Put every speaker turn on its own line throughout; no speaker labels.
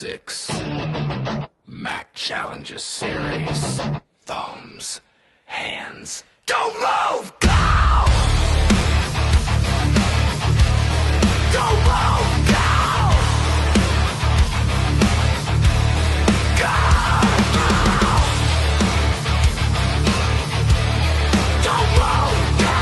6 Mac Challenger Series. Thumbs, hands, don't move! Go! Don't move! Go! Go! Don't move! Go!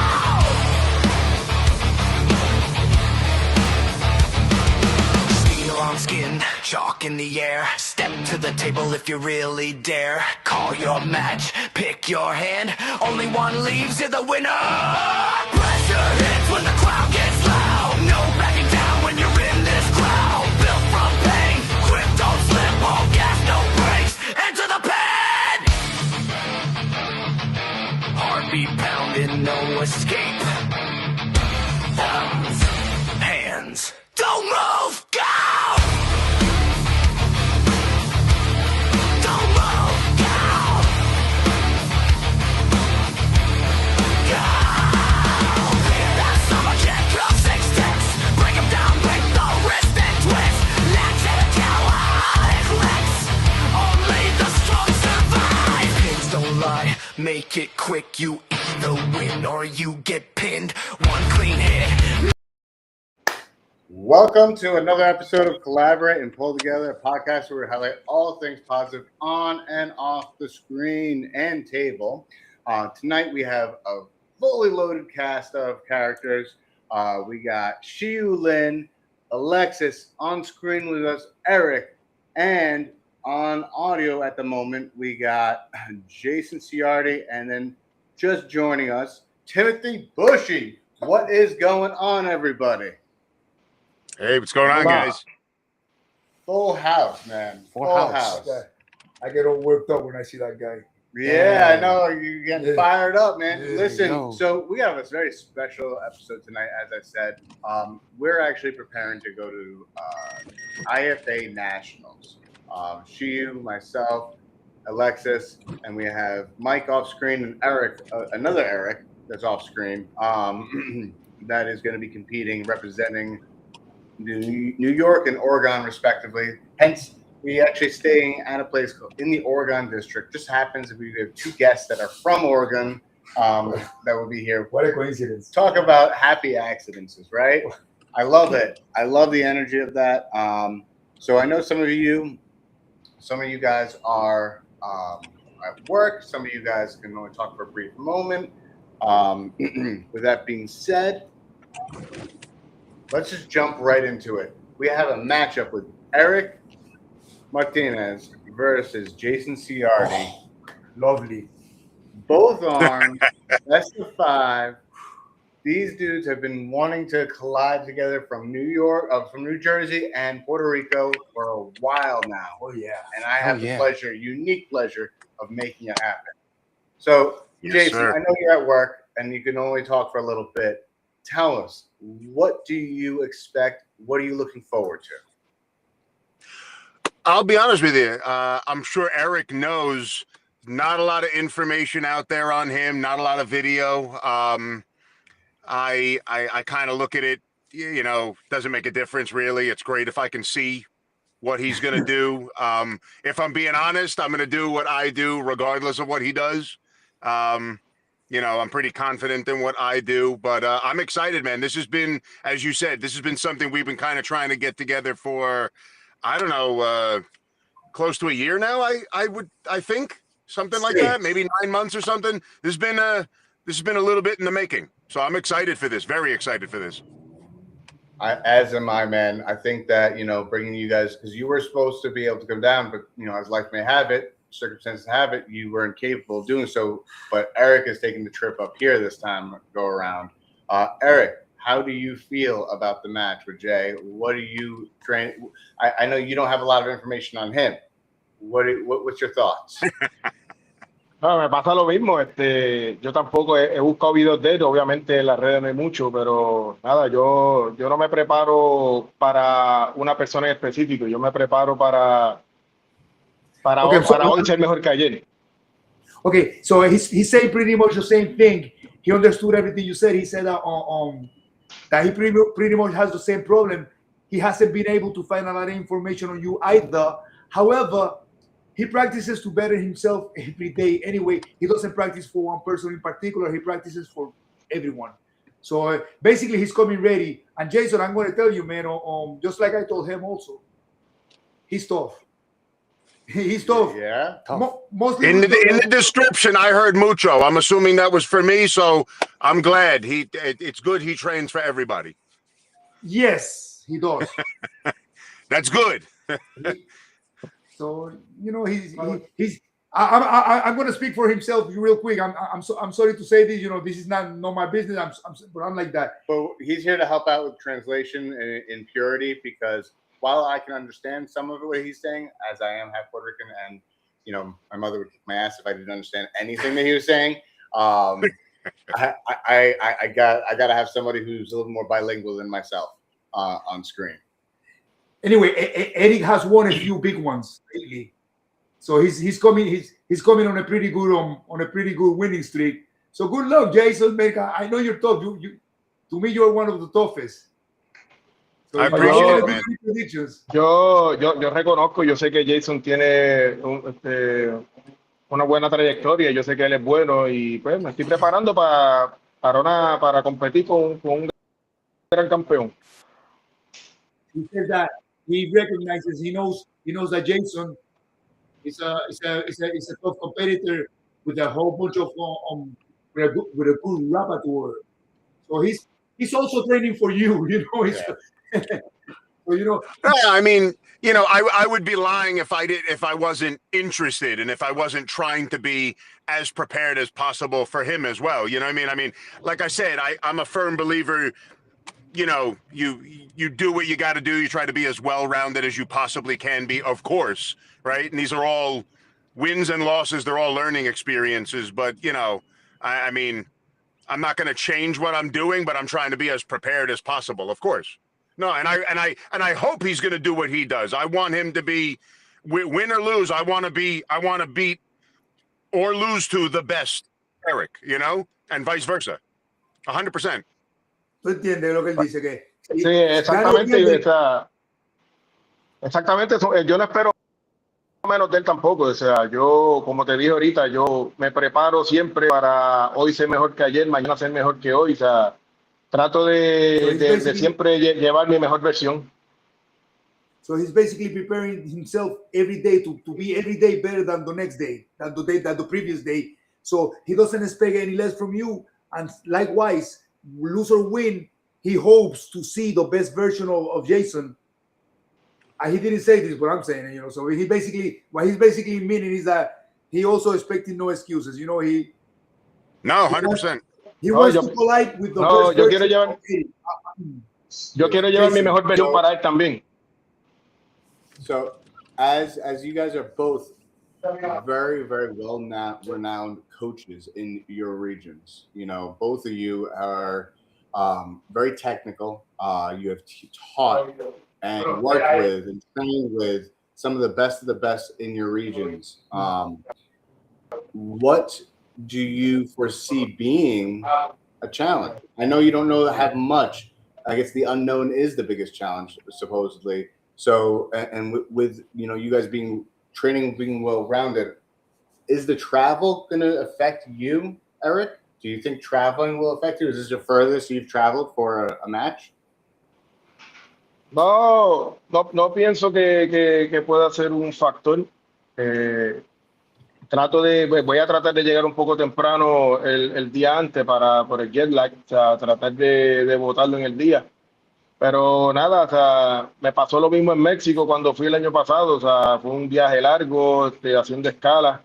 Steel on skin, chalk in the air. Step to the table if you really dare. Call your match, pick your hand. Only one leaves, you're the winner. Pressure hits when the crowd gets loud. No backing down when you're in this crowd. Built from pain, grip don't slip. All gas, no brakes. Enter the pen. Heartbeat pounding, no escape. Thumbs, hands, don't move, go! Make it quick, you either win or you get pinned. One clean hit.
Welcome to another episode of Collaborate and Pull Together, a podcast where we highlight all things positive on and off the screen and table. Tonight we have a fully loaded cast of characters. We got Shiyu Lin, Alexis on screen with us, Eric, and on audio at the moment, we got Jason Ciardi, and then just joining us, Timothy Bushey. What is going on, everybody?
Hey, what's going on, guys?
Full house, man. Full house.
I get all worked up when I see that guy.
Yeah, I know. You're getting fired up, man.
Yeah,
Listen, so we have a very special episode tonight, as I said. We're actually preparing to go to IFA Nationals. Shiyu, myself, Alexis, and we have Mike off screen and Eric, another Eric that's off screen, that is going to be competing, representing New York and Oregon, respectively. Hence, we actually staying at a place in the Oregon district. Just happens that we have two guests that are from Oregon that will be here.
What a coincidence.
Talk about happy accidents, right? I love it. I love the energy of that. So I know some of you guys are at work. Some of you guys can only talk for a brief moment. With that being said, let's just jump right into it. We have a matchup with Eric Martinez versus Jason Ciardi.
Lovely.
Both arms, best of 5. These dudes have been wanting to collide together from New Jersey and Puerto Rico for a while now.
Oh, yeah.
And I have the unique pleasure of making it happen. So,
Yes,
Jason,
sir.
I know you're at work and you can only talk for a little bit. Tell us, what do you expect? What are you looking forward to?
I'll be honest with you. I'm sure Eric knows not a lot of information out there on him, not a lot of video. I kind of look at it, doesn't make a difference really. It's great if I can see what he's going to do. If I'm being honest, I'm going to do what I do regardless of what he does. I'm pretty confident in what I do, but I'm excited, man. This has been, as you said, something we've been kind of trying to get together for, I don't know, close to a year now. I think something like that, maybe 9 months or something. This has been a little bit in the making. So I'm excited for this, very excited for this.
As am I, man. I think that, bringing you guys, because you were supposed to be able to come down, but, as life may have it, circumstances have it, you weren't capable of doing so. But Eric is taking the trip up here this time go around. Eric, how do you feel about the match with Jay? What are you trying? I know you don't have a lot of information on him. What's your thoughts?
No, me pasa lo mismo. Yo tampoco he buscado videos de él. Obviamente en las redes no hay mucho, pero nada, yo no me preparo para una persona en específico. Yo me preparo para hoy ser mejor que ayer.
Okay, so he's saying pretty much the same thing. He understood everything you said. He said that he pretty much has the same problem he hasn't been able to find a lot of information on you either. However, he practices to better himself every day. Anyway, he doesn't practice for one person in particular. He practices for everyone. So basically, he's coming ready. And Jason, I'm going to tell you, man, just like I told him also, he's tough. He's tough.
Yeah.
Mostly
In the description, I heard mucho. I'm assuming that was for me, so I'm glad. It's good he trains for everybody.
Yes, he does.
That's good.
So I'm going to speak for himself real quick. I'm sorry to say this. This is not my business. But I'm like that.
But he's here to help out with translation in purity, because while I can understand some of what he's saying, as I am half Puerto Rican, and my mother would kick my ass if I didn't understand anything that he was saying. I gotta have somebody who's a little more bilingual than myself on screen.
Anyway, Eric has won a few big ones lately, so he's coming on a pretty good winning streak. So good luck, Jason. I know you're tough. To me, you're one of the toughest. So
I appreciate it, man.
Yo reconozco, yo sé que Jason tiene una buena trayectoria, yo sé que él es bueno y pues me estoy preparando para competir con un gran campeón.
He says that he recognizes, he knows that Jason is a tough competitor with a whole bunch of with a good repertoire. So he's also training for you,
Yeah.
So,
I mean, I would be lying if I wasn't interested and if I wasn't trying to be as prepared as possible for him as well. You know what I mean? I mean, like I said, I'm a firm believer. You do what you got to do. You try to be as well-rounded as you possibly can be, of course, right? And these are all wins and losses. They're all learning experiences. But I mean, I'm not going to change what I'm doing, but I'm trying to be as prepared as possible, of course. No, and I hope he's going to do what he does. I want him to be, win or lose. I want to beat or lose to the best Eric, and vice versa, 100%.
¿Tú entiendes lo que él dice?
Sí, exactamente. Yo no espero menos de él tampoco. O sea, yo, como te dije ahorita, yo me preparo siempre para hoy ser mejor que ayer, mañana ser mejor que hoy. O sea, trato de siempre llevar mi mejor versión.
So he's basically preparing himself every day to be every day better than the next day, than the previous day. So he doesn't expect any less from you. And likewise, lose or win, he hopes to see the best version of Jason. And he didn't say this, but I'm saying it, So what he's basically meaning is that he also expecting no excuses.
No, 100%.
He wants to collide with the best version.
Yo quiero llevar mi mejor versión para él también.
So, as you guys are both very, very renowned coaches in your regions, both of you are very technical. You have taught and worked with and trained with some of the best in your regions. What do you foresee being a challenge? I know you don't have much. I guess the unknown is the biggest challenge, supposedly. So, and with you guys being well-rounded, is the travel going to affect you, Eric? Do you think traveling will affect you? Is this the furthest you've traveled for a match?
No pienso que pueda ser un factor. Voy a tratar de llegar un poco temprano el día antes por el jet lag, o sea, tratar de botarlo en el día. Pero nada, o sea, me pasó lo mismo en México cuando fui el año pasado, o sea, fue un viaje largo, haciendo escala.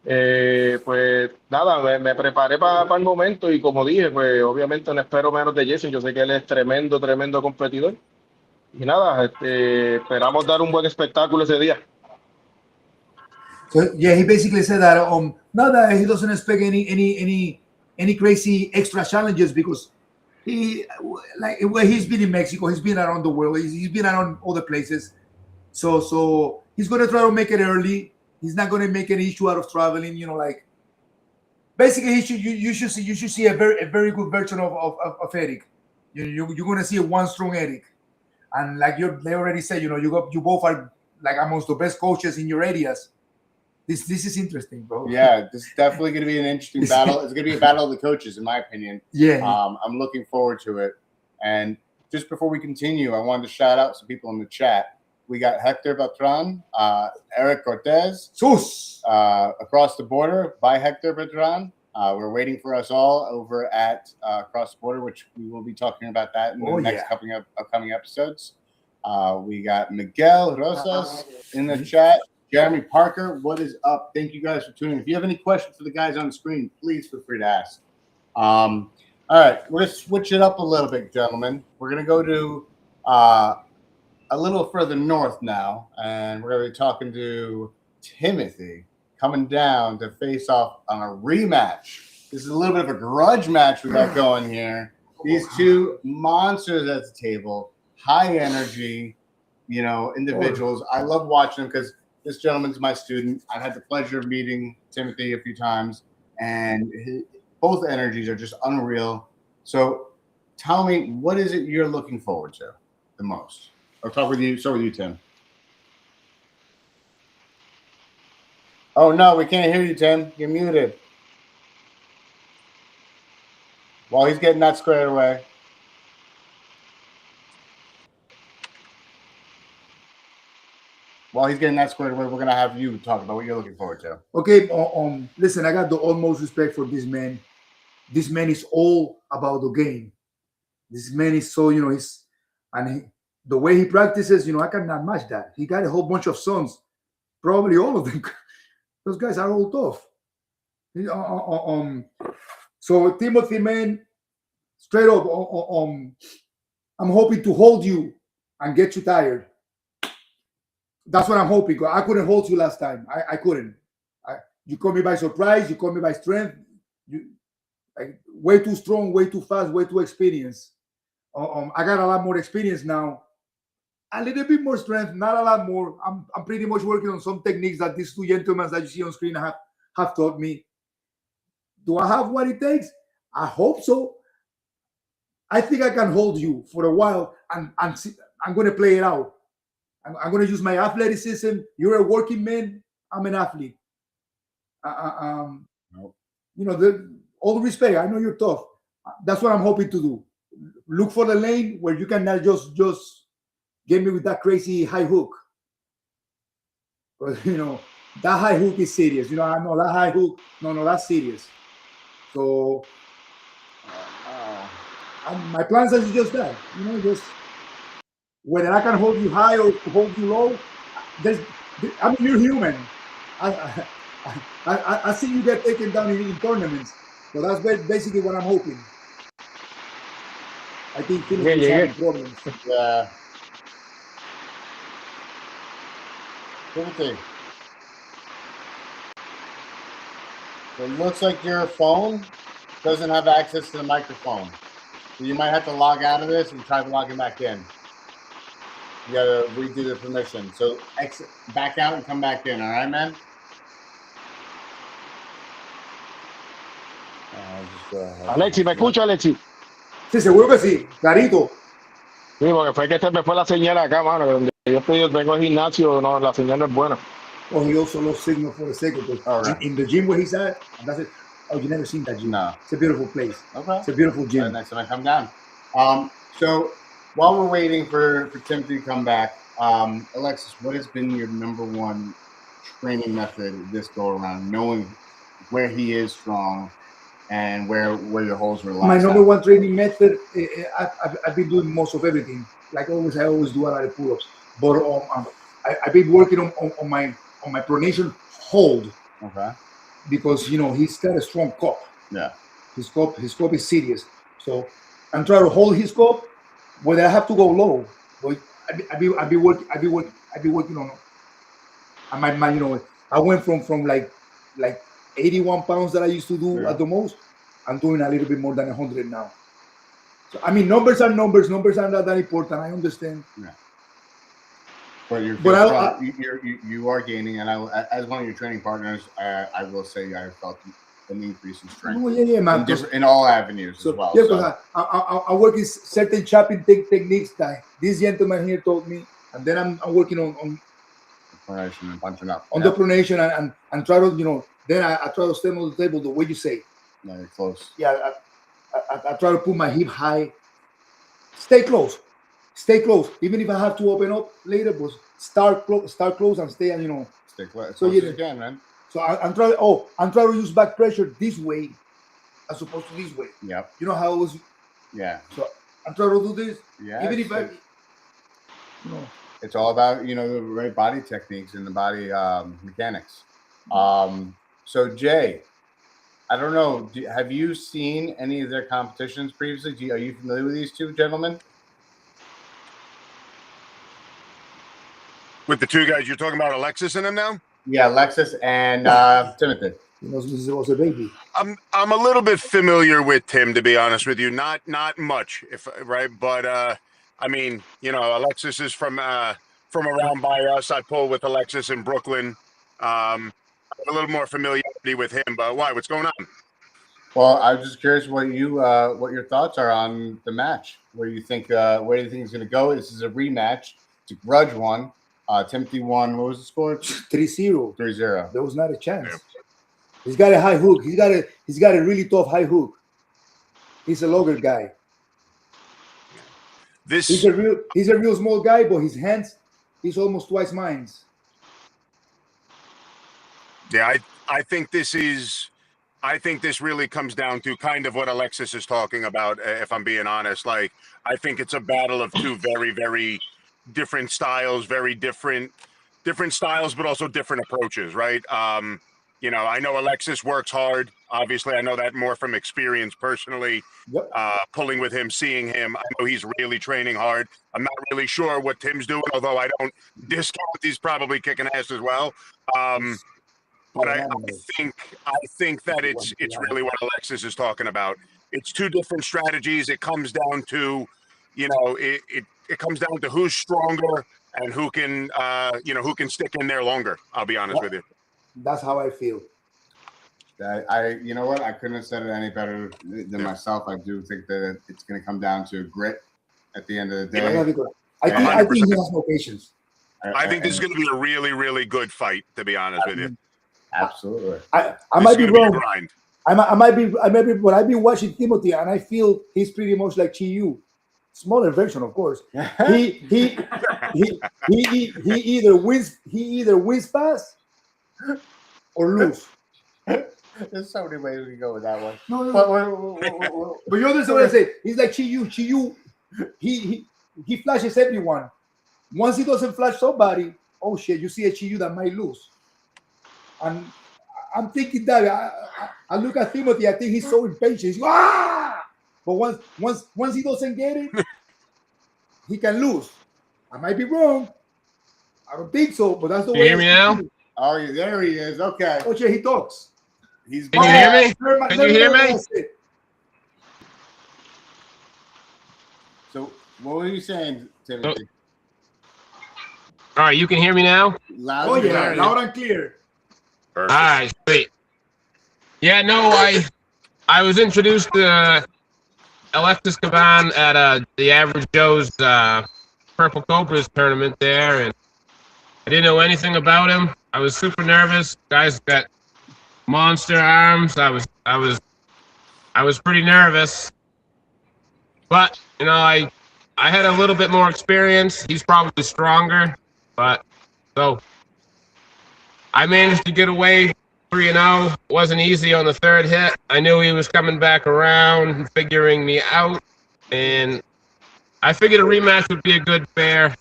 Pues nada, me preparé para el momento y como dije, pues obviamente no espero menos de Jason. Yo sé que él es tremendo competidor. Y nada, esperamos dar un buen espectáculo ese día.
So yeah, he basically said that that he doesn't expect any crazy extra challenges because he's been in Mexico, he's been around the world, he's been around other places. So he's gonna try to make it early. He's not gonna make an issue out of traveling. Basically, you should see a very good version of Eric. You're gonna see a one strong Eric. and like they already said, you both are like amongst the best coaches in your areas. This is interesting, bro.
Yeah, this is definitely going to be an interesting battle. It's going to be a battle of the coaches, in my opinion.
Yeah.
I'm looking forward to it. And just before we continue, I wanted to shout out some people in the chat. We got Hector Beltran, Eric Cortez,
Sus.
Across the Border by Hector Beltran. We're waiting for us all over at Across the Border, which we will be talking about that in the next couple of upcoming episodes. We got Miguel Rosas in the chat. Jeremy Parker, what is up? Thank you guys for tuning in. If you have any questions for the guys on the screen, please feel free to ask. All right, we're going to switch it up a little bit, gentlemen. We're going to go to a little further north now, and we're going to be talking to Timothy coming down to face off on a rematch. This is a little bit of a grudge match we got going here. These two monsters at the table, high energy, individuals. I love watching them because this gentleman's my student. I've had the pleasure of meeting Timothy a few times, and both energies are just unreal. So tell me, what is it you're looking forward to the most? I'll start with you, Tim. Oh, no, we can't hear you, Tim. You're muted. While he's getting that squared away. We're going to have you talk about what you're looking forward to.
Okay, listen, I got the utmost respect for this man. This man is all about the game. This man is so, the way he practices, I cannot match that. He got a whole bunch of sons, probably all of them. Those guys are all tough. So Timothy, man, straight up, I'm hoping to hold you and get you tired. That's what I'm hoping. I couldn't hold you last time. I couldn't. You caught me by surprise. You caught me by strength. Way too strong, way too fast, way too experienced. I got a lot more experience now. A little bit more strength, not a lot more. I'm pretty much working on some techniques that these two gentlemen that you see on screen have taught me. Do I have what it takes? I hope so. I think I can hold you for a while, and I'm going to play it out. I'm going to use my athleticism. You're a working man. I'm an athlete. All the respect. I know you're tough. That's what I'm hoping to do. Look for the lane where you cannot just get me with that crazy high hook. But, that high hook is serious. I know that high hook. No, that's serious. So my plans are just that. Just whether I can hold you high or hold you low, you're human. I see you get taken down in tournaments. So that's basically what I'm hoping. I think Timothy's having problems.
Yeah. Timothy. It looks like your phone doesn't have access to the microphone. So you might have to log out of this and try logging back in. You gotta redo the permission. So exit, back out and come back in, all right, man?
Alexis, ¿me escucha, Alexis?
Sí, seguro que sí, clarito.
Sí, porque fue que me fue la señal acá, mano. Donde yo vengo al gimnasio, no, la señal no es buena.
Oh, he also lost signal for a second. Right. In the gym where he's at, that's it. Oh, you never seen that gym?
No.
It's a beautiful place.
Okay.
It's a beautiful gym.
Next time I come down. So while we're waiting for Timothy to come back, Alexis, what has been your number one training method this go around, knowing where he is strong and where your holes were?
My number one training method, I've been doing most of everything. Like always, I always do a lot of pull-ups. But I've been working on my pronation hold.
Okay.
Because he's got a strong cup.
Yeah. His
cup is serious. So I'm trying to hold his cup, whether I have to go low. But I be working on. I went from like 81 pounds that I used to do at the most. I'm doing a little bit more than 100 now. So numbers are numbers. Numbers are not that important. I understand.
Yeah. But you are gaining, and as one of your training partners, I will say I felt an increase in strength.
Oh, yeah, man.
In all avenues
so,
as well.
Yeah,
so.
I work in certain chopping techniques that this gentleman here told me, and then I'm working on
Pronation and punching up.
the pronation and try to, then I try to stand on the table the way you say.
No, you're close.
Yeah, I try to put my hip high. Stay close. Even if I have to open up later, but start close and stay,
Stay close.
So
You can, man.
So I'm trying to use back pressure this way as opposed to this way.
Yep.
You know how it was?
Yeah.
So I'm trying to do this.
Yeah.
Even if
it's all about, the right body techniques and the body mechanics. So Jay, I don't know. Have you seen any of their competitions previously? Are you familiar with these two gentlemen?
With the two guys you're talking about, Alexis and them now?
Yeah, Alexis and Timothy.
This was a baby.
I'm a little bit familiar with Tim, to be honest with you. Not much, but I mean, Alexis is from around by us. I pull with Alexis in Brooklyn. I have a little more familiarity with him, but why? What's going on?
Well, I'm just curious what your thoughts are on the match. Where do you think it's going to go? This is a rematch. It's a grudge one. Timothy won. What was the score?
3-0.
3-0.
There was not a chance. Yeah. He's got a high hook. He's got a really tough high hook. He's a logger guy. He's a real small guy, but his hands, he's almost twice mine.
Yeah, I think this really comes down to kind of what Alexis is talking about, if I'm being honest. Like, I think it's a battle of two very, very different styles, very different styles, but also different approaches, right? I know Alexis works hard. Obviously, I know that more from experience personally.
Yep.
Pulling with him, seeing him, I know he's really training hard. I'm not really sure what Tim's doing, although I don't discount he's probably kicking ass as well. But I think that it's really what Alexis is talking about. It's two different strategies. It comes down to, it comes down to who's stronger and who can stick in there longer. I'll be honest with you.
That's how I feel.
You know what? I couldn't have said it any better than myself. I do think that it's going to come down to grit at the end of the day.
I think he has no patience.
I think this is going to be a really, really good fight, to be honest with you.
Absolutely.
I might be wrong. I might be, but I've been watching Timothy, and I feel he's pretty much like Shiyu. Smaller version, of course. He either wins fast or lose.
There's so many ways we can go with that one.
No. But you understand what I say? He's like Shiyu. Shiyu, he flashes everyone. Once he doesn't flash somebody, oh shit, you see a Shiyu that might lose. And I'm thinking that I look at Timothy, I think he's so impatient. He's but once he doesn't get it, he can lose. I might be wrong. I don't think so, but that's the way.
You hear me now?
Oh, there he is. Okay.
Oh, shit, he talks.
Can you hear me? Can you hear me?
So, what were you saying, Timothy?
All right, you can hear me now?
Loud
and clear.
Perfect.
All right, sweet. Yeah, no, I was introduced to Alexis Cabán at the Average Joe's Purple Cobras tournament there, and I didn't know anything about him. I was super nervous. Guy's got monster arms. I was pretty nervous, but I had a little bit more experience. He's probably stronger, but so I managed to get away 3-0. Wasn't easy on the third hit. I knew he was coming back around, figuring me out, and I figured a rematch would be a good fair.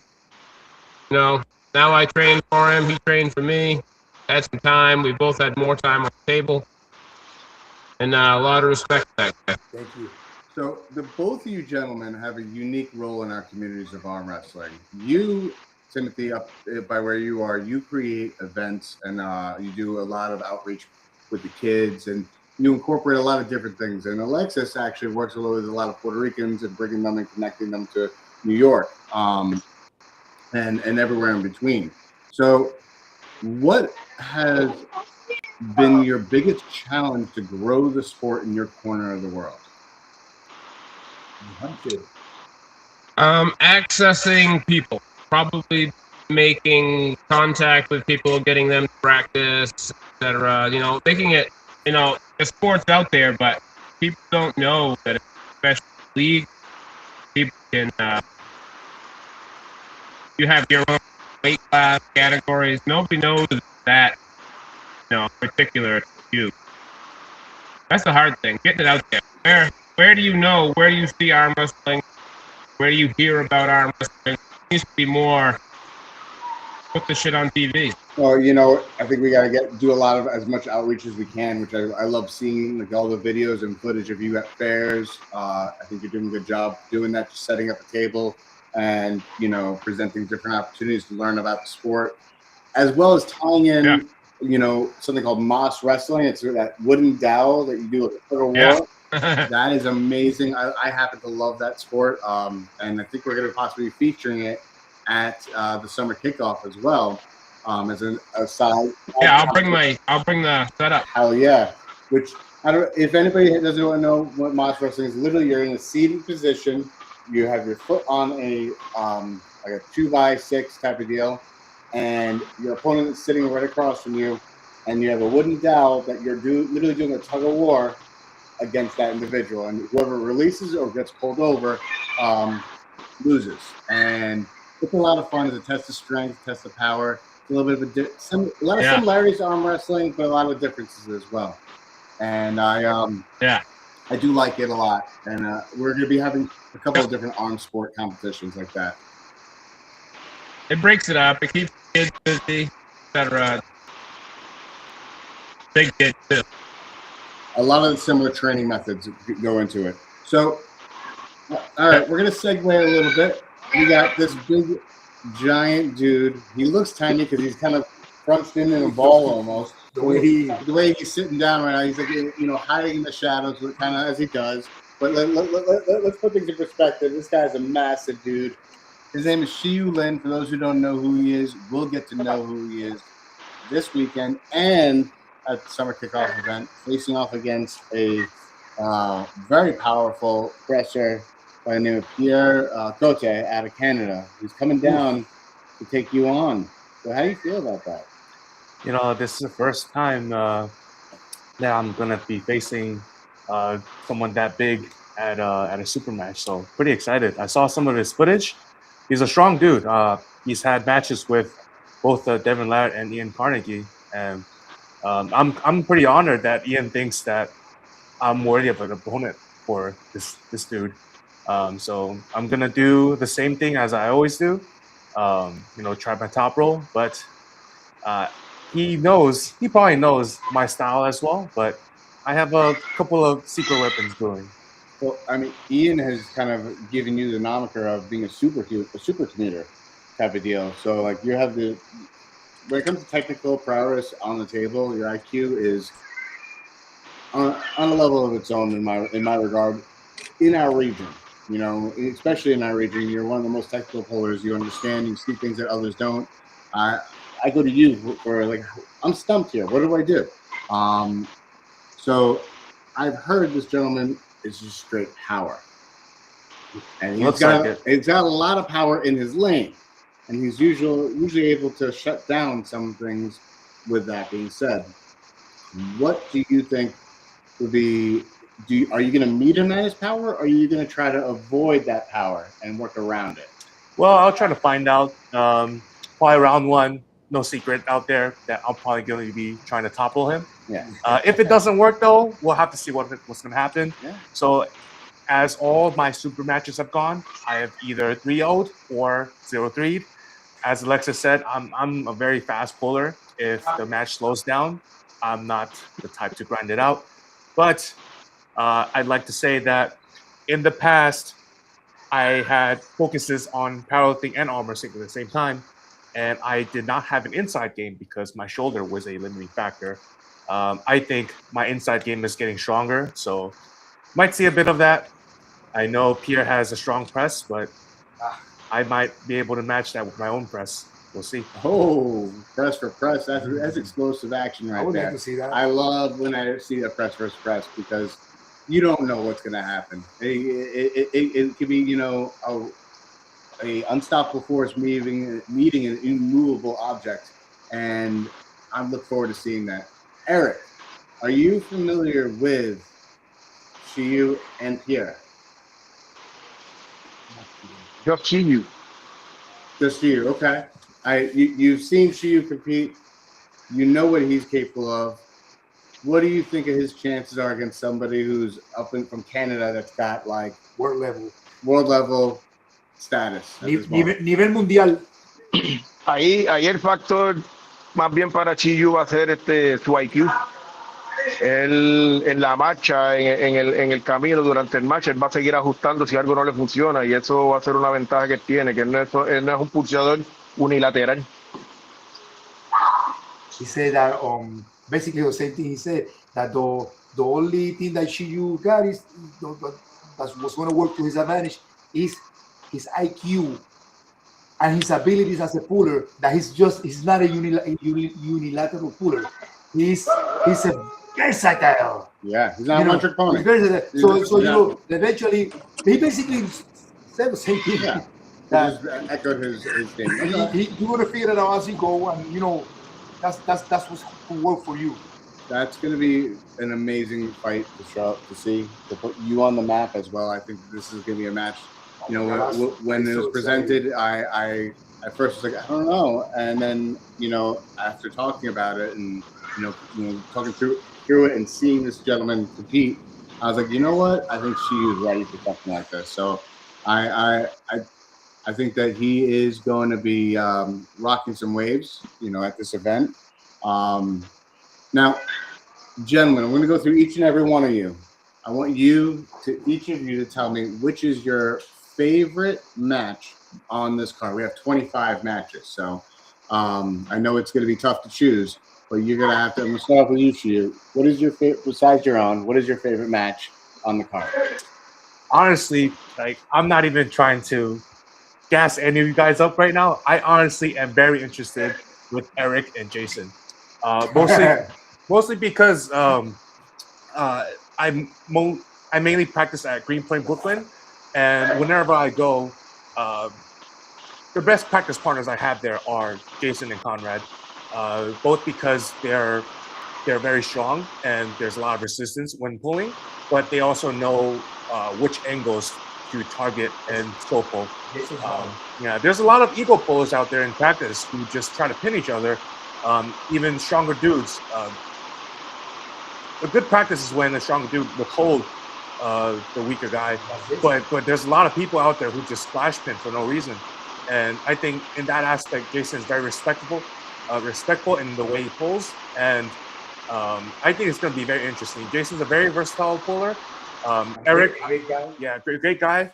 Now I trained for him. He trained for me. Had some time. We both had more time on the table, and a lot of respect for that guy.
Thank you. So both of you gentlemen have a unique role in our communities of arm wrestling. You, Timothy, up by where you are, you create events and you do a lot of outreach with the kids, and you incorporate a lot of different things. And Alexis actually works with a lot of Puerto Ricans and bringing them and connecting them to New York and everywhere in between. So what has been your biggest challenge to grow the sport in your corner of the world?
Accessing people, probably making contact with people, getting them to practice, etc. You know, making it, you know, the sport's out there, but people don't know that it's a special league. People can, you have your own weight class categories. Nobody knows that, you know, particular to you. That's the hard thing, getting it out there. Where do you know? Where do you see arm wrestling? Where do you hear about arm wrestling? It needs to be more. Put the shit on TV.
Well, you know, I think we got to do a lot of as much outreach as we can, which I love seeing, like all the videos and footage of you at fairs. I think you're doing a good job doing that, just setting up a table and, you know, presenting different opportunities to learn about the sport, as well as tying in, you know, something called Moss Wrestling. It's that wooden dowel that you do at the war.
Yeah.
That is amazing. I happen to love that sport, and I think we're going to possibly be featuring it at the Summer Kickoff as well, as a side.
Yeah, I'll bring the setup.
Hell yeah! Which I don't. If anybody doesn't want to know what Moss Wrestling is, literally you're in a seated position. You have your foot on a like a 2x6 type of deal, and your opponent is sitting right across from you, and you have a wooden dowel that you're literally doing a tug of war against that individual, and whoever releases or gets pulled over loses. And it's a lot of fun. It's a test of strength, test of power. A little bit of a lot of similarities to arm wrestling, but a lot of differences as well. And I do like it a lot. And we're going to be having a couple of different arm sport competitions like that.
It breaks it up. It keeps kids busy, etc. Big kids too.
A lot of the similar training methods go into it. So, all right, we're going to segue a little bit. We got this big, giant dude. He looks tiny because he's kind of crunched in a ball almost. The way he's sitting down right now, he's like, you know, hiding in the shadows, kind of as he does. But let's put things in perspective. This guy's a massive dude. His name is Shiyu Lin. For those who don't know who he is, we'll get to know who he is this weekend and at the Summer Kickoff event, facing off against a very powerful wrestler by the name of Pierre Cote out of Canada, who's coming down to take you on. So how do you feel about that?
You know, this is the first time that I'm going to be facing someone that big at a super match. So pretty excited. I saw some of his footage. He's a strong dude. He's had matches with both Devin Ladd and Ian Carnegie. And I'm pretty honored that Ian thinks that I'm worthy of an opponent for this dude. So I'm going to do the same thing as I always do. You know, try my top roll. But he probably knows my style as well. But I have a couple of secret weapons brewing.
Well, I mean, Ian has kind of given you the moniker of being a super commuter type of deal. So, like, you have when it comes to technical prowess on the table, your IQ is on a level of its own in my regard. In our region, you know, especially in our region, you're one of the most technical pullers. You understand, you see things that others don't. I go to you for like, I'm stumped here. What do I do? So I've heard this gentleman is just straight power, and he's got a lot of power in his lane, and he's usually able to shut down some things. With that being said, what do you think would be? Are you going to meet him at his power, or are you going to try to avoid that power and work around it?
Well, I'll try to find out. Probably round one, no secret out there that I'm probably going to be trying to topple him.
Yeah.
If it doesn't work, though, we'll have to see what's going to happen.
Yeah.
So, as all my super matches have gone, I have either 3-0'd or 0-3'd. As Alexis said, I'm a very fast puller. If the match slows down, I'm not the type to grind it out. But I'd like to say that in the past, I had focuses on powerlifting and arm wrestling at the same time, and I did not have an inside game because my shoulder was a limiting factor. I think my inside game is getting stronger, so might see a bit of that. I know Pierre has a strong press, but I might be able to match that with my own press. we'll see.
Oh, press for press. That's explosive action right
I would
there.
like to see that.
I love when I see a press versus press because you don't know what's going to happen. It could be, you know, a unstoppable force meeting an immovable object, and I look forward to seeing that. Eric, are you familiar with Shiyu and Pierre?
Just Shiyu.
Just Shiyu, okay. You've seen Shiyu compete. You know what he's capable of. What do you think of his chances are against somebody who's up from Canada that's got like
World
level status?
Nivel mundial.
Ahí el factor más bien para Chiyu va a ser su IQ. Él en la marcha, en el camino durante el match, él va a seguir ajustando si algo no le funciona y eso va a ser una ventaja que tiene, que él no es un pulsador unilateral.
He said that basically the same thing he said, that the only thing that Shiyu got is that was going to work to his advantage is his IQ and his abilities as a puller. That he's not a unilateral puller. He's a versatile.
Yeah, he's not a one-trick pony.
So you know, eventually he basically said the same thing.
Yeah.
That
just echoed his thing.
You're gonna figure it out as you go, and you know that's what's gonna work for you.
That's going to be an amazing fight to see, to put you on the map as well. I think this is going to be a match. You know, when it was presented, I first was like, I don't know, and then you know, after talking about it and you know talking through it and seeing this gentleman compete, I was like, you know what? I think she is ready for something like this. So I think that he is going to be rocking some waves, you know, at this event. Now, gentlemen, I'm going to go through each and every one of you. I want each of you to tell me which is your favorite match on this card. We have 25 matches, so I know it's going to be tough to choose, but you're going to have to. I'm going to start off with you, Shiyu. What is your favorite, besides your own? What is your favorite match on the card?
Honestly, like I'm not even trying to gas any of you guys up right now. I honestly am very interested with Eric and Jason. Mostly because I mainly practice at Greenpoint, Brooklyn, and whenever I go, the best practice partners I have there are Jason and Conrad, both because they're very strong and there's a lot of resistance when pulling, but they also know which angles to target and so forth. Yeah, there's a lot of ego pullers out there in practice who just try to pin each other. Even stronger dudes. A good practice is when the stronger dude will hold the weaker guy. But there's a lot of people out there who just splash pin for no reason. And I think in that aspect, Jason's very respectful in the way he pulls. And I think it's going to be very interesting. Jason's a very versatile puller. Eric,
great guy.
Yeah, great guy.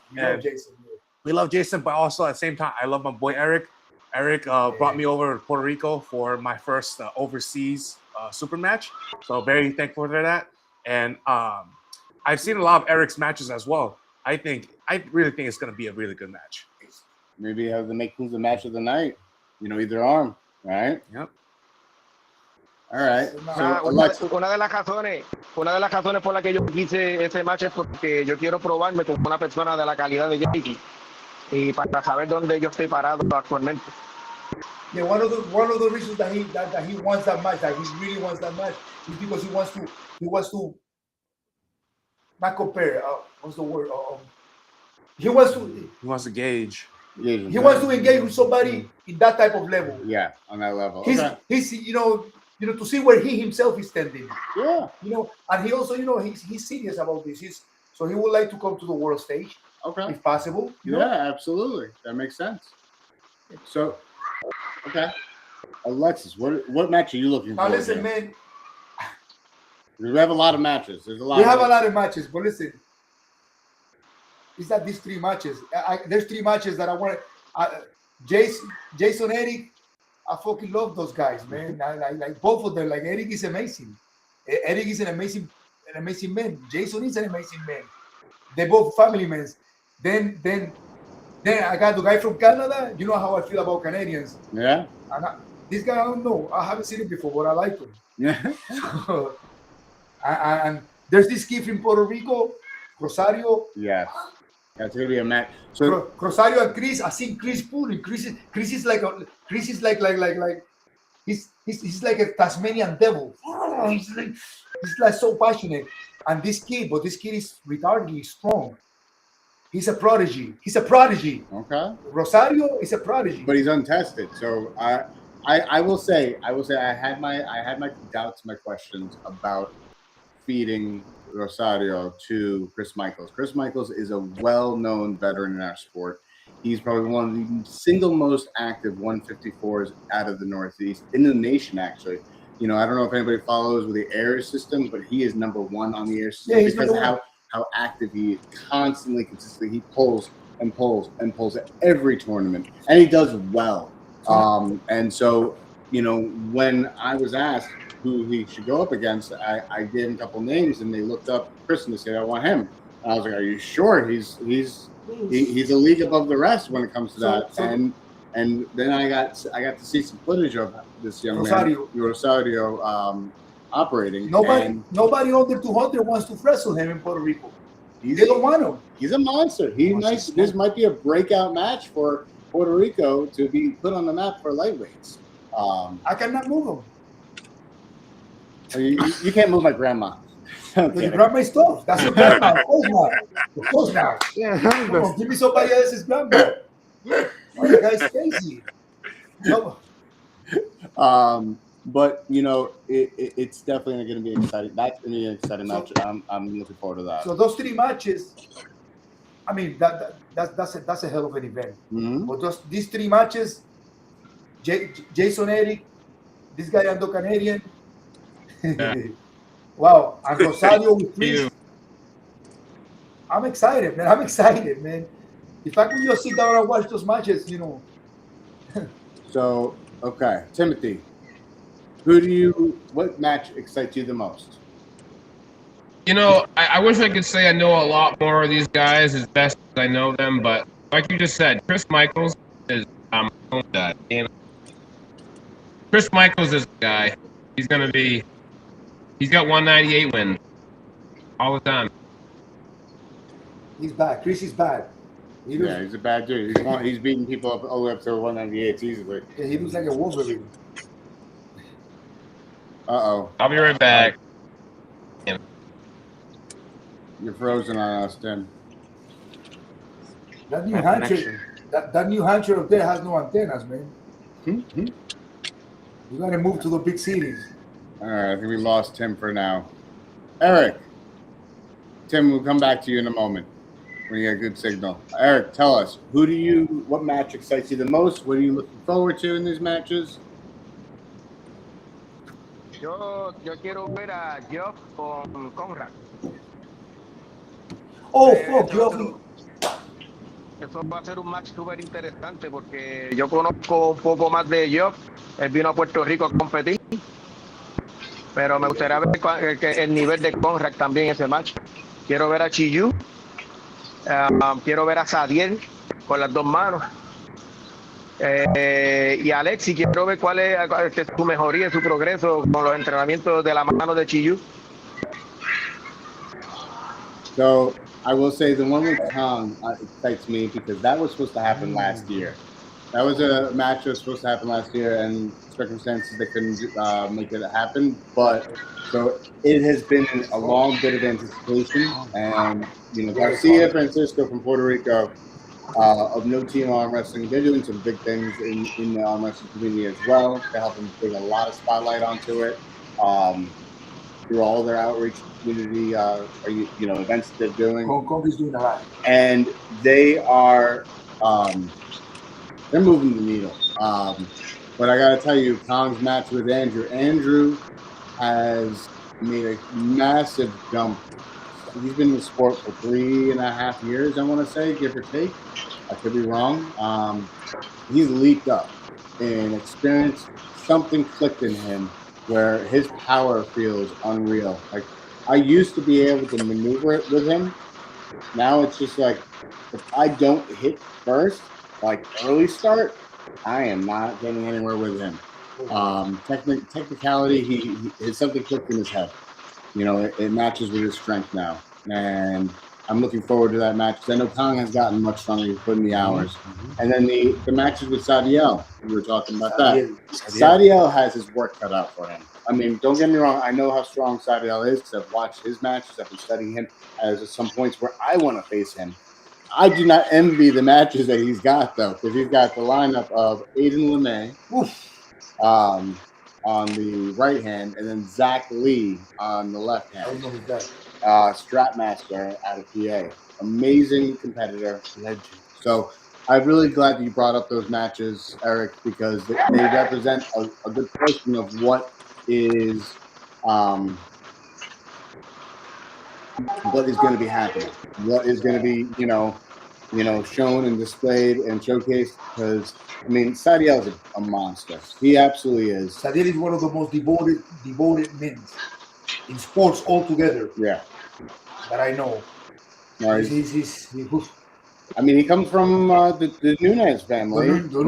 We love Jason, but also at the same time, I love my boy Eric. Eric brought me over to Puerto Rico for my first overseas super match. So very thankful for that. And I've seen a lot of Eric's matches as well. I really think it's going to be a really good match.
Maybe you have to make who's the match of the night. You know, either arm, right?
Yep.
All right. So,
una de las razones por la que yo quise ese match es porque yo quiero probarme con una persona de la calidad de Jackie y para saber dónde yo estoy parado actualmente.
Yeah, one of the reasons that he wants that match, that he really wants that match, is because he wants to not compare. What's the word? He wants to
gauge.
He wants to engage with somebody in that type of level.
Yeah, on that level.
He's you know to see where he himself is standing.
Yeah.
You know, and he also, you know, he's serious about this. So he would like to come to the world stage.
Okay.
If possible.
Yeah, absolutely. That makes sense. So, okay. Alexis, what match are you looking for?
Now listen, man.
We have a lot of matches.
We have a lot of matches, but listen. It's not these three matches. There's three matches that I want. Jason, Eric, I fucking love those guys, man. Like both of them. Like Eric is amazing. Eric is an amazing man. Jason is an amazing man. They're both family men. Then Then I got the guy from Canada. You know how I feel about Canadians.
Yeah.
This guy, I don't know. I haven't seen him before, but I like him.
Yeah.
And there's this kid from Puerto Rico, Rosario.
Yes. That's gonna be a match. So
Rosario and Chris. I seen Chris pulling. Chris is like he's like a Tasmanian devil. He's like so passionate. And this kid is retardedly strong. He's a prodigy.
okay.
Rosario is a prodigy.
But he's untested. So I will say I had my doubts, my questions about feeding Rosario to Chris Michaels. Chris Michaels is a well-known veteran in our sport. He's probably one of the single most active 154s out of the Northeast, in the nation, actually. You know, I don't know if anybody follows with the air system, but he is number one on the air system because of how active he is, consistently. He pulls and pulls and pulls at every tournament, and he does well. And so, you know, when I was asked who he should go up against, I gave him a couple names, and they looked up Chris and they said, I want him. And I was like, are you sure? He's a league above the rest when it comes to that. And then I got to see some footage of this young man, Rosario, operating.
Nobody under 200 wants to wrestle him in Puerto Rico. They don't want him.
He's a monster. This might be a breakout match for Puerto Rico to be put on the map for lightweights.
I cannot move him.
You can't move my grandma.
You grab my stuff. That's your grandma. Of course not. Yeah, come on, give me somebody else's grandma. Oh, the guy's crazy. No.
But you know, it's definitely going to be exciting. That's going to be an exciting match. I'm looking forward to that.
So those three matches, I mean, that's a hell of an event.
Mm-hmm.
But these three matches, Jason Eric, this guy Ando Canadian. Yeah. Wow, and Rosario with Chris. I'm excited, man. If I could just sit down and watch those matches, you know.
So, okay, Timothy, what match excites you the most?
You know, I wish I could say I know a lot more of these guys as best as I know them, but like you just said, Chris Michaels is Chris Michaels is the guy. He's got 198 wins all the time.
He's bad. Chris is bad.
He's a bad dude. He's beating people up all the way up to 198 easily.
Yeah, he looks like a Wolverine.
Uh-oh.
I'll be right back.
You're frozen on us, Tim.
That New Hampshire, that New Hampshire up there has no antennas, man.
Mm-hmm.
You gotta move to the big cities.
All right, I think we lost Tim for now. Eric, Tim, we'll come back to you in a moment when you get a good signal. Eric, tell us, what match excites you the most? What are you looking forward to in these matches?
Yo quiero ver a Geoff con Conrad.
Oh, fuck, Geoff.
Eso va a ser un match súper interesante porque yo conozco un poco más de Geoff. Él vino a Puerto Rico a competir. Pero me gustaría ver el nivel de Conrad también en ese match. Quiero ver a Shiyu. Quiero ver a Sadiel con las dos manos. Y Alexis, quiero ver cuál es su mejoría, su progreso con los entrenamientos de la mano de Shiyu.
So, I will say the one with Kong excites me because that was supposed to happen last year. That was a match that was supposed to happen last year, and circumstances they couldn't make it happen. But so it has been a long bit of anticipation, and you know, Garcia Francisco from Puerto Rico of No Team Arm Wrestling, they're doing some big things in the arm wrestling community as well. They're helping bring a lot of spotlight onto it through all their outreach community, events that they're doing.
Kobe's doing a lot,
and they are. They're moving the needle. But I got to tell you, Kong's match with Andrew has made a massive jump. He's been in the sport for 3.5 years, I want to say, give or take. I could be wrong. He's leaped up in experience. Something clicked in him where his power feels unreal. Like, I used to be able to maneuver it with him, Now it's just like, if I don't hit first, like early start, I am not getting anywhere with him. Technicality, he something clicked in his head. You know, it matches with his strength now, and I'm looking forward to that match. I know Kong has gotten much stronger. He's put in the hours, and then the matches with Sadiel. We were talking about that. Sadiel has his work cut out for him. I mean, don't get me wrong. I know how strong Sadiel is because I've watched his matches. I've been studying him at some points where I want to face him. I do not envy the matches that he's got though, because he's got the lineup of Aiden LeMay, on the right hand, and then Zach Lee on the left hand.
I don't know who's that.
Stratmaster out of PA. Amazing competitor. Legend. So I'm really glad that you brought up those matches, Eric, because they represent a good portion of what is going to be happening. What is going to be, shown and displayed and showcased, because I mean, Sadiel is a monster. He absolutely is.
Sadiel is one of the most devoted men in sports altogether.
Yeah,
that I know.
Right. I mean, he comes from the Nunez family. The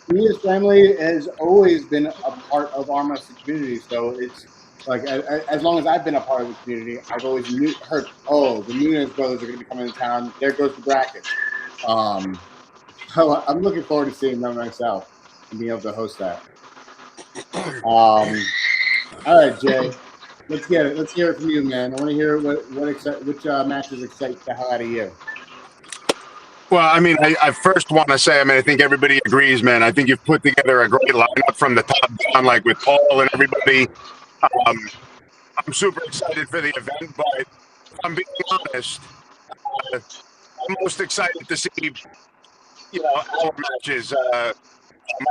Nunez family has always been a part of our Wrestling community. So it's like, as long as I've been a part of the community, I've always heard, oh, the Nunez brothers are going to be coming to town. There goes the bracket. So I'm looking forward to seeing them myself and being able to host that. All right, Jay. Let's get it. Let's hear it from you, man. I want to hear which matches excite the hell out of you.
Well, I mean, I first want to say, I mean, I think everybody agrees, man. I think you've put together a great lineup from the top down, like with Paul and everybody. I'm super excited for the event, but if I'm being honest, I'm most excited to see, our matches, my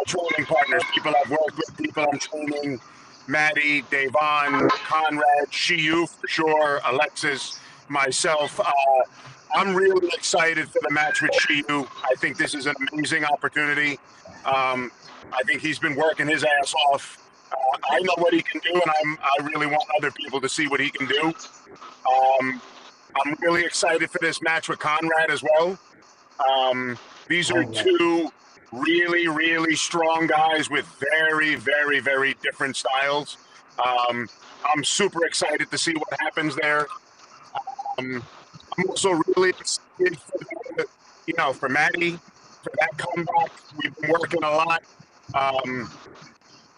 training partners, people I've worked with, people I'm training, Maddie, Devon, Conrad, Shiyu for sure, Alexis, myself. I'm really excited for the match with Shiyu. I think this is an amazing opportunity. I think he's been working his ass off. I know what he can do, and I really want other people to see what he can do. I'm really excited for this match with Conrad as well. These are two really, really strong guys with very, very, very different styles. I'm super excited to see what happens there. I'm also really excited for Maddie, for that comeback. We've been working a lot.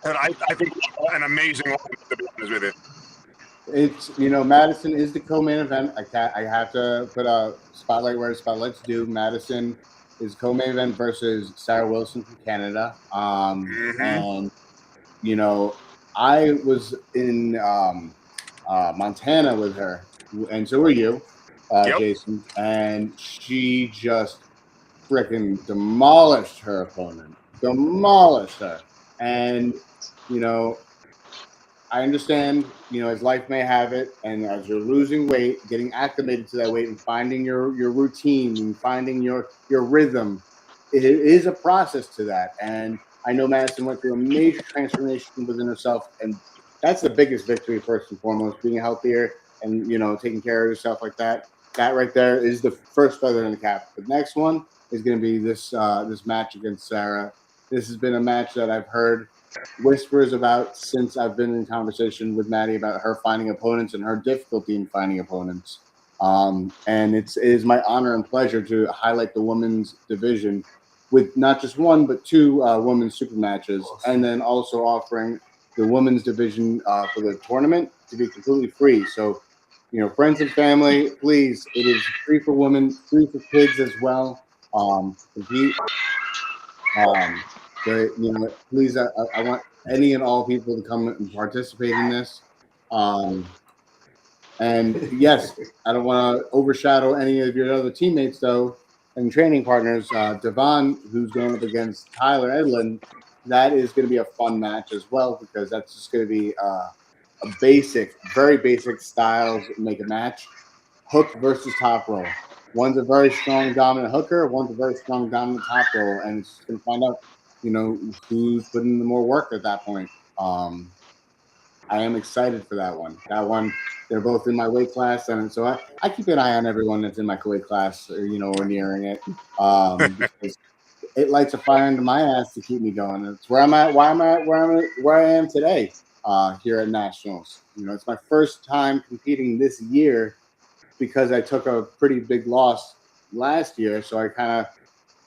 And I think an amazing lineup, to be honest with it.
It's, Madison is the co-main event. I have to put a spotlight where spotlight's due. Madison is co-main event versus Sarah Wilson from Canada. And, I was in Montana with her, and so were you, Jason. And she just freaking demolished her opponent. Demolished her. And, I understand, as life may have it, and as you're losing weight, getting acclimated to that weight and finding your routine and finding your rhythm, it is a process to that. And I know Madison went through a major transformation within herself, and that's the biggest victory, first and foremost, being healthier and, taking care of yourself like that. That right there is the first feather in the cap. The next one is going to be this match against Sarah. This has been a match that I've heard whispers about since I've been in conversation with Maddie about her finding opponents and her difficulty in finding opponents. And it is my honor and pleasure to highlight the women's division with not just one, but two women's super matches, and then also offering the women's division for the tournament to be completely free. So, friends and family, please, it is free for women, free for kids as well. Please, I want any and all people to come and participate in this. And yes, I don't want to overshadow any of your other teammates, though, and training partners. Devon, who's going up against Tyler Edlin, that is going to be a fun match as well, because that's just going to be a very basic styles make a match. Hook versus top roll. One's a very strong dominant hooker, one's a very strong dominant top roll, and it's going to find out, who's putting in the more work at that point. I am excited for that one. That one, they're both in my weight class, and so I keep an eye on everyone that's in my weight class, or or nearing it, because it lights a fire into my ass to keep me going. It's where I'm at. Why I'm at where I am today here at Nationals. It's my first time competing this year because I took a pretty big loss last year, so I kind of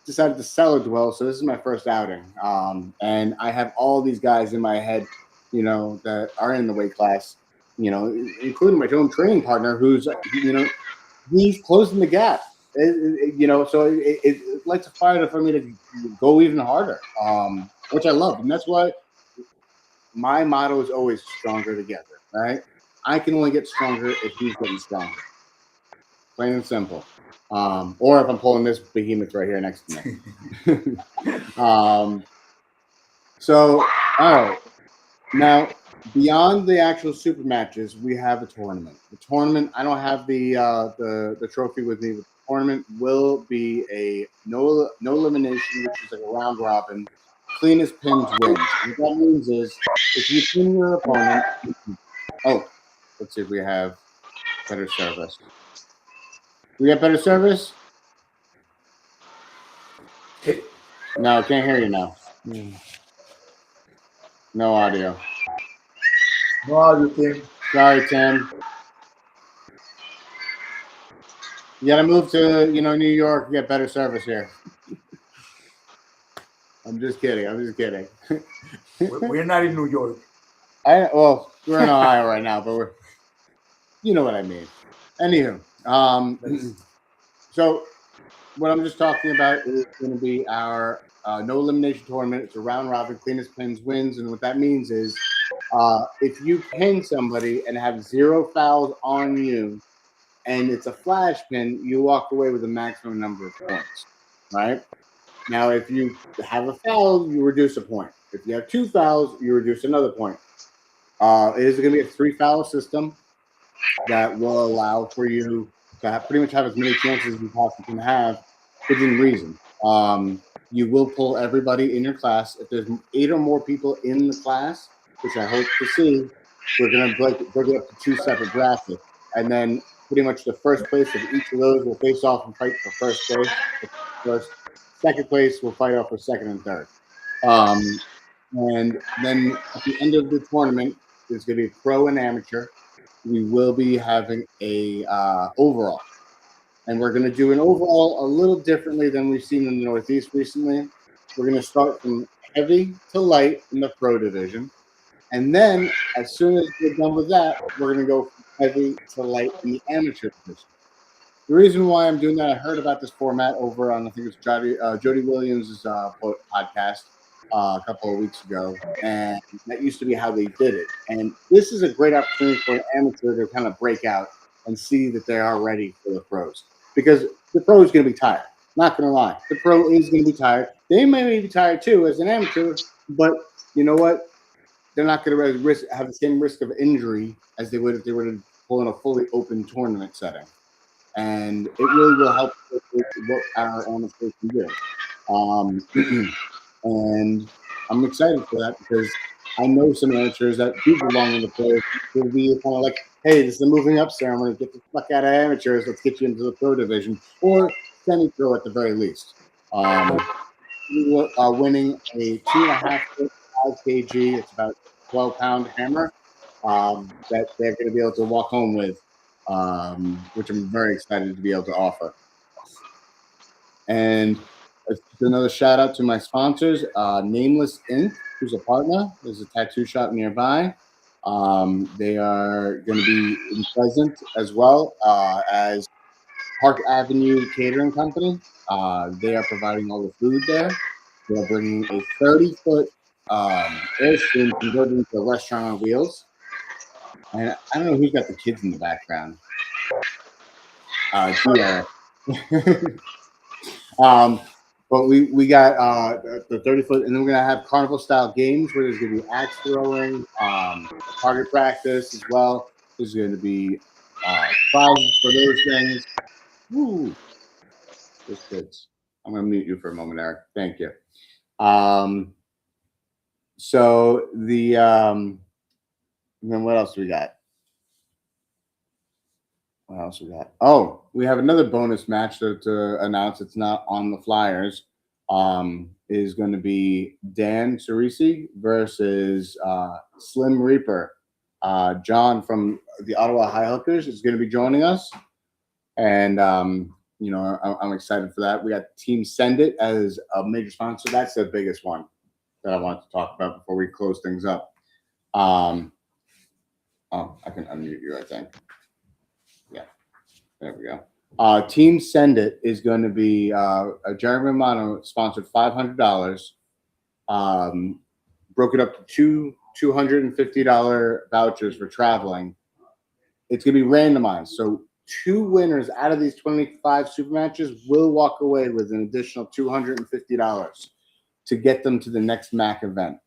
decided to cellar dwell. So this is my first outing, and I have all these guys in my head, that are in the weight class, including my own training partner, who's, he's closing the gap. So it lights a fire for me to go even harder, which I love, and that's why my motto is always stronger together. Right? I can only get stronger if he's getting stronger. Plain and simple. Or if I'm pulling this behemoth right here next to me. So, all right. Now, beyond the actual super matches, we have a tournament. The tournament, I don't have the trophy with me. The tournament will be a no elimination, which is like a round robin. Cleanest pins wins. What that means is if you pin your opponent. Oh, let's see if we have better service. We got better service? No, can't hear you now. No audio.
No audio, Tim.
Sorry, Tim. You gotta move to, New York to get better service here. I'm just kidding.
We're not in New York.
Well, we're in Ohio right now, but you know what I mean. Anywho, so what I'm just talking about is going to be our no elimination tournament. It's a round robin, cleanest pins wins, and what that means is if you pin somebody and have 0 fouls on you, and it's a flash pin, you walk away with a maximum number of points, right? Now, if you have a foul, you reduce a point. If you have 2 fouls, you reduce another point. It is going to be a 3-foul system that will allow for you to pretty much have as many chances as you possibly can have within reason. You will pull everybody in your class. If there's 8 or more people in the class, which I hope to see, we're going to break it up to 2 separate brackets. And then pretty much the first place of each of those will face off and fight for first place. Second place will fight off for second and third. And then at the end of the tournament, there's going to be pro and amateur. We will be having a overall. And we're going to do an overall a little differently than we've seen in the Northeast recently. We're going to start from heavy to light in the pro division. And then as soon as we're done with that, we're going to go from heavy to light in the amateur division. The reason why I'm doing that, I heard about this format over on, I think it's Jody Williams' podcast a couple of weeks ago, and that used to be how they did it. And this is a great opportunity for an amateur to kind of break out and see that they are ready for the pros. Because the pro is going to be tired. Not going to lie. The pro is going to be tired. They may be tired too as an amateur, but you know what? They're not going to have the same risk of injury as they would if they were to pull in a fully open tournament setting. And it really will help with what our amateurs can do. And I'm excited for that because I know some amateurs that do belong in the pros will be kind of like, hey, this is a moving up ceremony. Get the fuck out of amateurs. Let's get you into the pro division or semi-pro at the very least. We are winning a 2.5 foot 5 kg. It's about 12-pound hammer that they're going to be able to walk home with, which I'm very excited to be able to offer. And another shout out to my sponsors, Nameless Ink, who's a partner. There's a tattoo shop nearby. They are going to be present as well as Park Avenue Catering Company. They are providing all the food there. They're bringing a 30-foot Airstream converted into a restaurant on wheels. And I don't know who's got the kids in the background. But we got the 30-foot, and then we're going to have carnival-style games where there's going to be axe throwing, target practice as well. There's going to be prizes for those things. Woo! Those kids. I'm going to mute you for a moment, Eric. Thank you. So the And then what else we got? What else we got? Oh, we have another bonus match to announce. It's not on the flyers. Is going to be Dan Cerisi versus Slim Reaper. John from the Ottawa High Hookers is going to be joining us, and I'm excited for that. We got Team Send It as a major sponsor. That's the biggest one that I want to talk about before we close things up. I can unmute you, I think. Yeah, there we go. Team Send It is going to be Jeremy Romano sponsored $500. Broke it up to two $250 vouchers for traveling. It's going to be randomized. So 2 winners out of these 25 super matches will walk away with an additional $250 to get them to the next MAC event.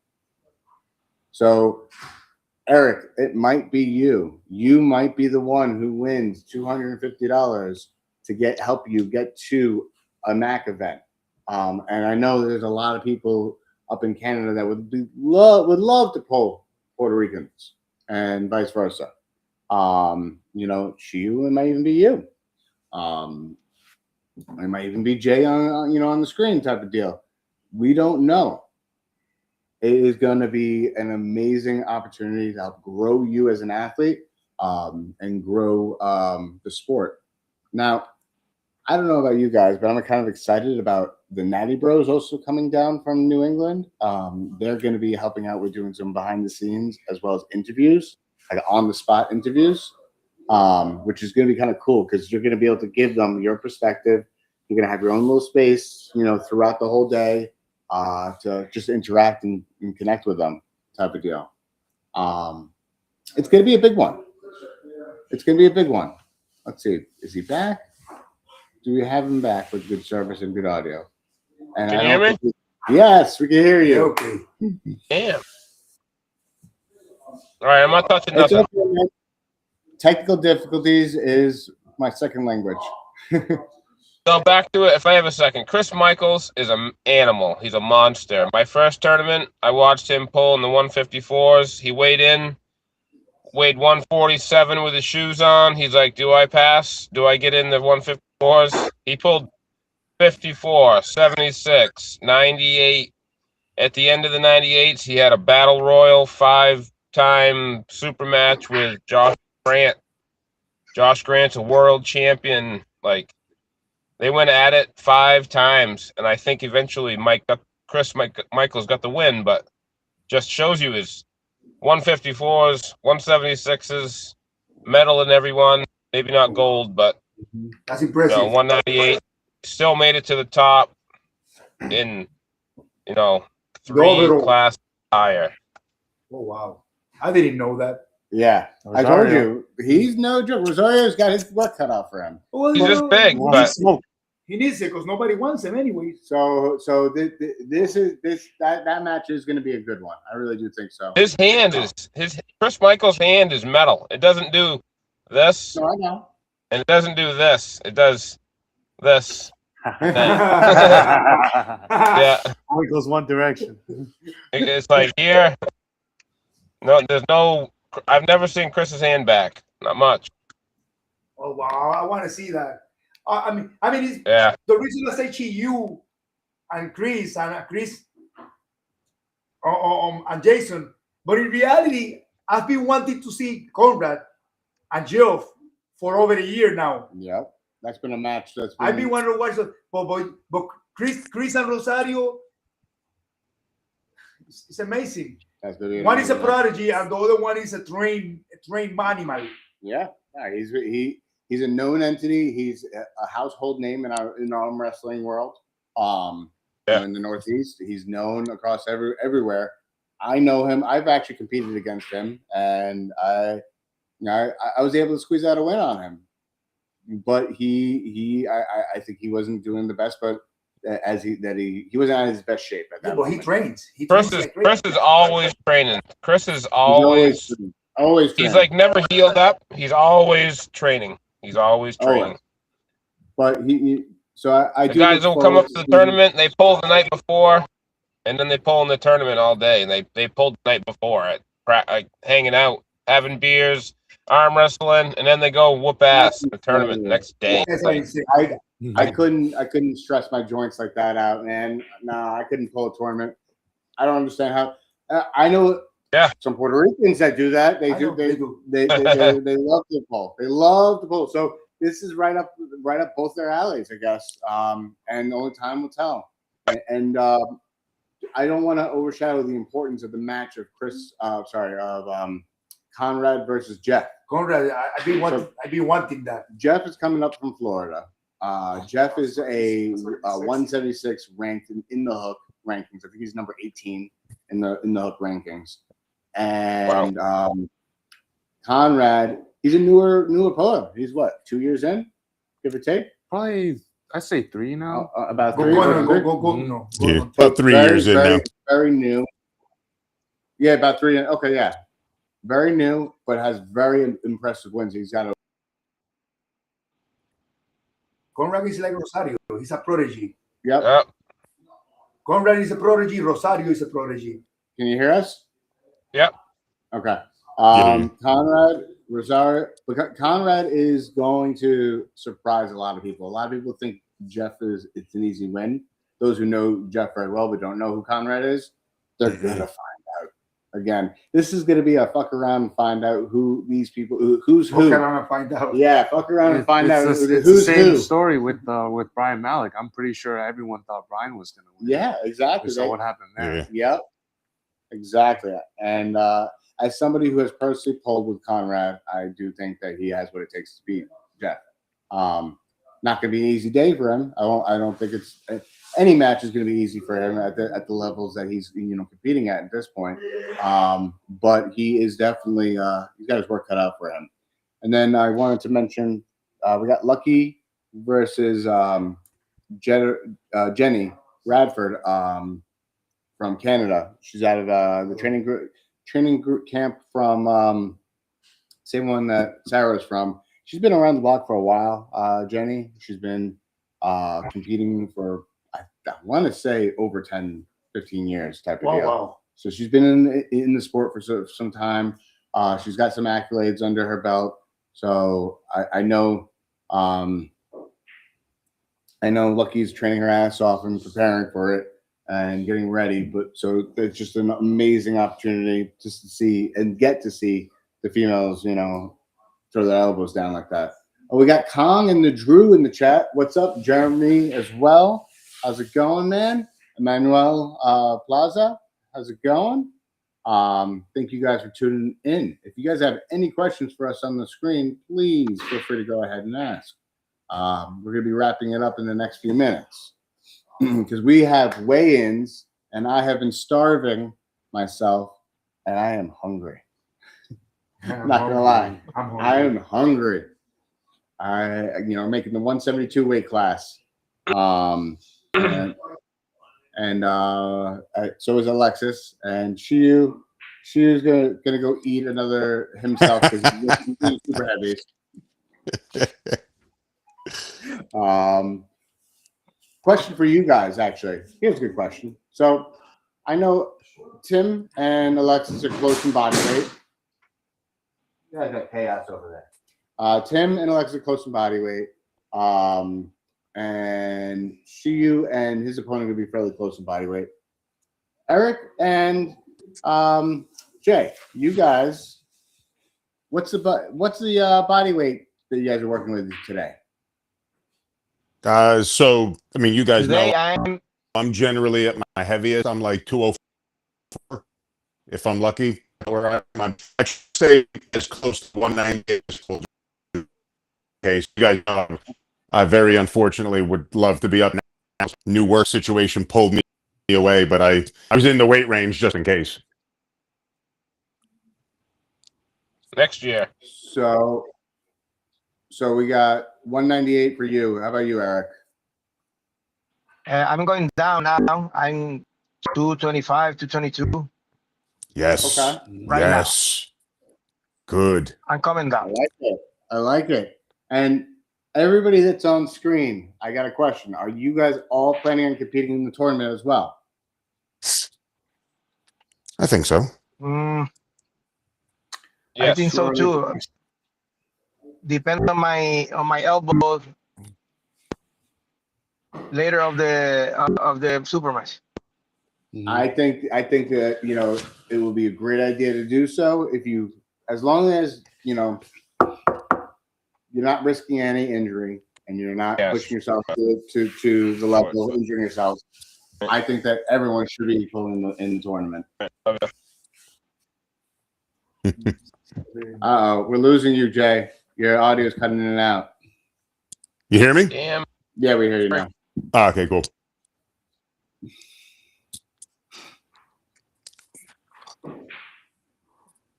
So, Eric, it might be you. You might be the one who wins $250 to help you get to a MAC event. And I know there's a lot of people up in Canada that would love to pull Puerto Ricans and vice versa. Shiyu, it might even be you. It might even be Jay on the screen type of deal. We don't know. It is going to be an amazing opportunity to help grow you as an athlete and grow the sport. Now, I don't know about you guys, but I'm kind of excited about the Natty Bros also coming down from New England. They're going to be helping out with doing some behind the scenes as well as interviews, like on the spot interviews, which is going to be kind of cool because you're going to be able to give them your perspective. You're going to have your own little space, throughout the whole day to just interact and connect with them type of deal. It's going to be a big one. Let's see. Is he back? Do we have him back with good service and good audio? And
can you hear me?
Yes, we can hear you.
Okay.
Damn. All right, I'm not touching nothing.
Okay, technical difficulties is my second language.
So back to it, if I have a second. Chris Michaels is an animal. He's a monster. My first tournament, I watched him pull in the 154s. He weighed 147 with his shoes on. He's like, do I pass? Do I get in the 154s? He pulled 54, 76, 98. At the end of the 98s, he had a battle royal 5-time super match with Josh Grant. Josh Grant's a world champion. Like, they went at it 5 times, and I think eventually Chris Michaels got the win, but just shows you his 154s, 176s, medal in every one. Maybe not gold, but
that's impressive.
198, still made it to the top in 3 class higher.
Oh wow, I didn't know that.
Yeah, Rosario. I told you he's no joke. Rosario's got his work cut out for him.
Well,
he's just big, but
he needs it because nobody wants him anyway.
So that match is going to be a good one. I really do think so.
His Chris Michaels' hand is metal. It doesn't do this.
No, I know.
And it doesn't do this. It does this.
Yeah. Only goes one direction.
It's like here. No, there's no. I've never seen Chris's hand back. Not much.
Oh wow! I want to see that. I mean,
yeah.
The reason I say Shiyu and Chris and Jason, but in reality, I've been wanting to see Conrad and Geoff for over a year now.
Yep, that's been a match.
I've been wanting to watch that, but Chris and Rosario, it's amazing. One is a prodigy, and the other one is a trained animal.
Yeah, he's a known entity. He's a household name in our arm wrestling world. In the Northeast, he's known across everywhere. I know him. I've actually competed against him, and I was able to squeeze out a win on him. But I think he wasn't doing the best, but he wasn't at his best shape at that moment.
He trains.
Chris is always training. Chris is always
training.
He's like never healed up. He's always training. He's always training.
But I do.
Guys will come up to the tournament. They pull the night before, and then they pull in the tournament all day. And they pulled the night before at hanging out. having beers, arm wrestling, and then they go whoop ass in the tournament next day.
That's what he said.
I couldn't stress my joints like that out, man. Nah, I couldn't pull a tournament. I don't understand how. I know some Puerto Ricans that do that. They do. They love to pull. They love to pull. So this is right up both their alleys, I guess. And only time will tell. And I don't want to overshadow the importance of the match of Conrad versus Jeff.
Conrad, I've been wanting that.
Jeff is coming up from Florida. Jeff is a 176 ranked in the Hook rankings. I think he's number 18 in the Hook rankings. And Conrad, he's a newer puller. He's what, 2 years in, give or take?
Probably, I say 3 now.
About 3.
No.
Yeah, about 3 years in now.
Very new. Yeah, about 3. Okay, yeah. Very new, but has very impressive wins. He's got a.
Conrad is like Rosario. He's a prodigy.
Yep.
Conrad is a prodigy. Rosario is a prodigy.
Can you hear us?
Yep.
Okay. Conrad is going to surprise a lot of people. A lot of people think it's an easy win. Those who know Jeff very well but don't know who Conrad is, they're gonna find out. Again, this is gonna be a fuck around and find out who these people, who's who.
Fuck around and find out.
Yeah, fuck around and find out.
It's the same story with Brian Malik. I'm pretty sure everyone thought Brian was gonna win.
Yeah, exactly.
So what happened there?
Yeah. Yep. Exactly. And as somebody who has personally pulled with Conrad, I do think that he has what it takes to beat Jeff. Not going to be an easy day for him. I don't think it's any match is going to be easy for him at the levels that he's competing at this point. But he is definitely he's got his work cut out for him. And then I wanted to mention we got Lucky versus Jenny Radford from Canada. She's out of the training group camp from same one that Sarah's from. She's been around the block for a while, Jenny. She's been competing for, I want to say, over 10, 15 years type of deal. Wow. So she's been in the sport for some time. She's got some accolades under her belt. So I know Lucky's training her ass off and preparing for it and getting ready. But so it's just an amazing opportunity just to see and get to see the females, throw their elbows down like that. Oh, we got Kong and the Drew in the chat. What's up, Jeremy, as well? How's it going, man? Emmanuel Plaza, how's it going? Thank you guys for tuning in. If you guys have any questions for us on the screen, please feel free to go ahead and ask. We're going to be wrapping it up in the next few minutes because we have weigh-ins, and I have been starving myself, and I am hungry. I'm not gonna lie, I am hungry. I'm making the 172 weight class, and so is Alexis, and Shiyu is gonna go eat another himself because he's super heavy. Question for you guys, actually. Here's a good question. So I know Tim and Alexis are close in body weight. You guys got chaos over there. Tim and Alexis are close in body weight. And Shiyu and his opponent will be fairly close in body weight. Eric and Jay, you guys, what's the body weight that you guys are working with today?
So I mean, you guys
Today
know I'm generally at my heaviest. I'm like 204 if I'm lucky. Where I'm I should say as close to 190 as close. Okay, so you guys know I very unfortunately would love to be up now. New work situation pulled me away, but I was in the weight range just in case.
Next year.
So we got 198 for you. How about you, Eric?
I'm going down now. I'm 225, 222.
Yes.
Okay.
Right
yes. Good.
I'm coming down.
I like it. And everybody that's on screen, I got a question. Are you guys all planning on competing in the tournament as well?
I think so.
I
Yes.
think so too. Depends on my elbow later of the super match.
I think that it will be a great idea to do so as long as you're not risking any injury and you're not pushing yourself to the level of injuring yourself. I think that everyone should be equal in the tournament. We're losing you, Jay. Your audio is cutting in and out.
You hear me?
Damn.
Yeah, we hear you now.
Oh, okay, cool.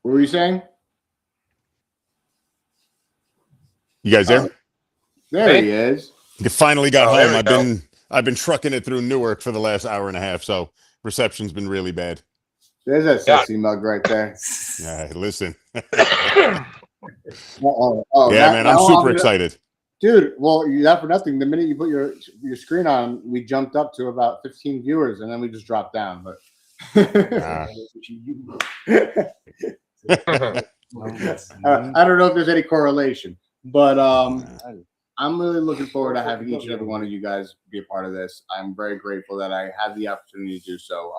What were you saying?
You guys there?
There he is.
You finally got
Oh, there
home.
we
I've been trucking it through Newark for the last hour and a half, so reception's been really bad.
There's that sexy mug right there.
Yeah, listen.
Man,
I'm super excited.
Dude, well, not for nothing. The minute you put your screen on, we jumped up to about 15 viewers, and then we just dropped down. But I don't know if there's any correlation, but I'm really looking forward to having each and every one of you guys be a part of this. I'm very grateful that I had the opportunity to do so.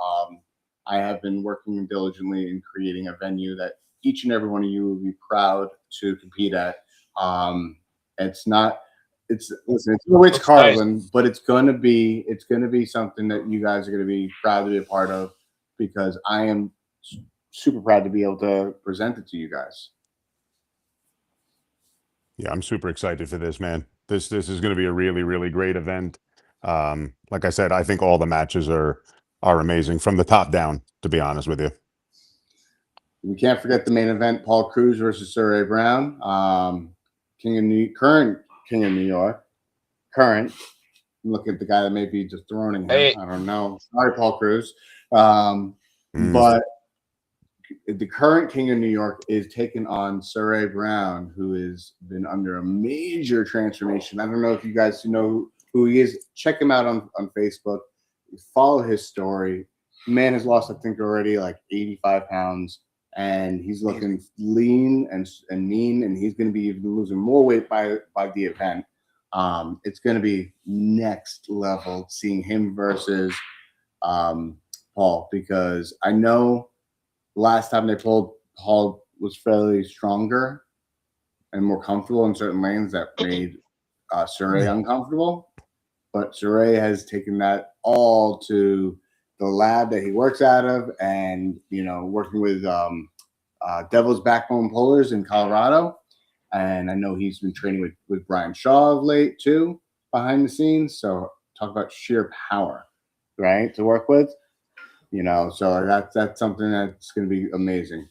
I have been working diligently in creating a venue that each and every one of you will be proud to compete at. It's no Rich Carlin, but it's gonna be something that you guys are gonna be proud to be a part of, because I am super proud to be able to present it to you guys.
Yeah, I'm super excited for this, man. This is going to be a really, really great event. Like I said, I think all the matches are amazing from the top down, to be honest with you.
We can't forget the main event: Paul Cruz versus Sir A. Brown, current King of New York. Look at the guy that may be dethroning him.
Hey.
I don't know. Sorry, Paul Cruz. But the current King of New York is taking on Sir A. Brown, who has been under a major transformation. I don't know if you guys know who he is. Check him out on Facebook. Follow his story. The man has lost, I think, already like 85 pounds, and he's looking lean and mean, and he's going to be losing more weight by the event. It's going to be next level seeing him versus Paul, because I know last time they pulled, Paul was fairly stronger and more comfortable in certain lanes that made Sir A uncomfortable. But Sir A has taken that all to the lab that he works out of, and working with Devil's Backbone Pullers in Colorado. And I know he's been training with Brian Shaw of late too, behind the scenes. So talk about sheer power, right, to work with. So that's something that's going to be amazing.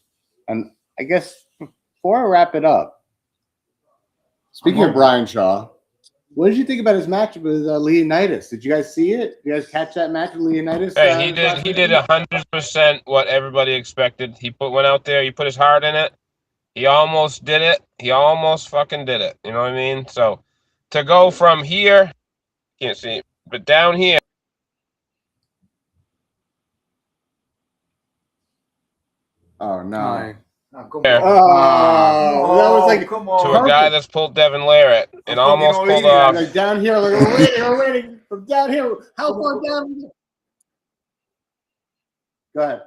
And I guess before I wrap it up, speaking of Brian Shaw, what did you think about his match with Leonidas? Did you guys see it? Did you guys catch that match with Leonidas?
Hey, he did 100% what everybody expected. He went out there, he put his heart in it. He almost did it. He almost fucking did it. You know what I mean? So to go from here, can't see, but down here.
Oh no!
Come
There.
Oh, that was like
come
To
on.
a guy that's pulled Devin Larrett and almost pulled
idiot.
off.
Like down here, like we're waiting from down here. How far down? Go ahead.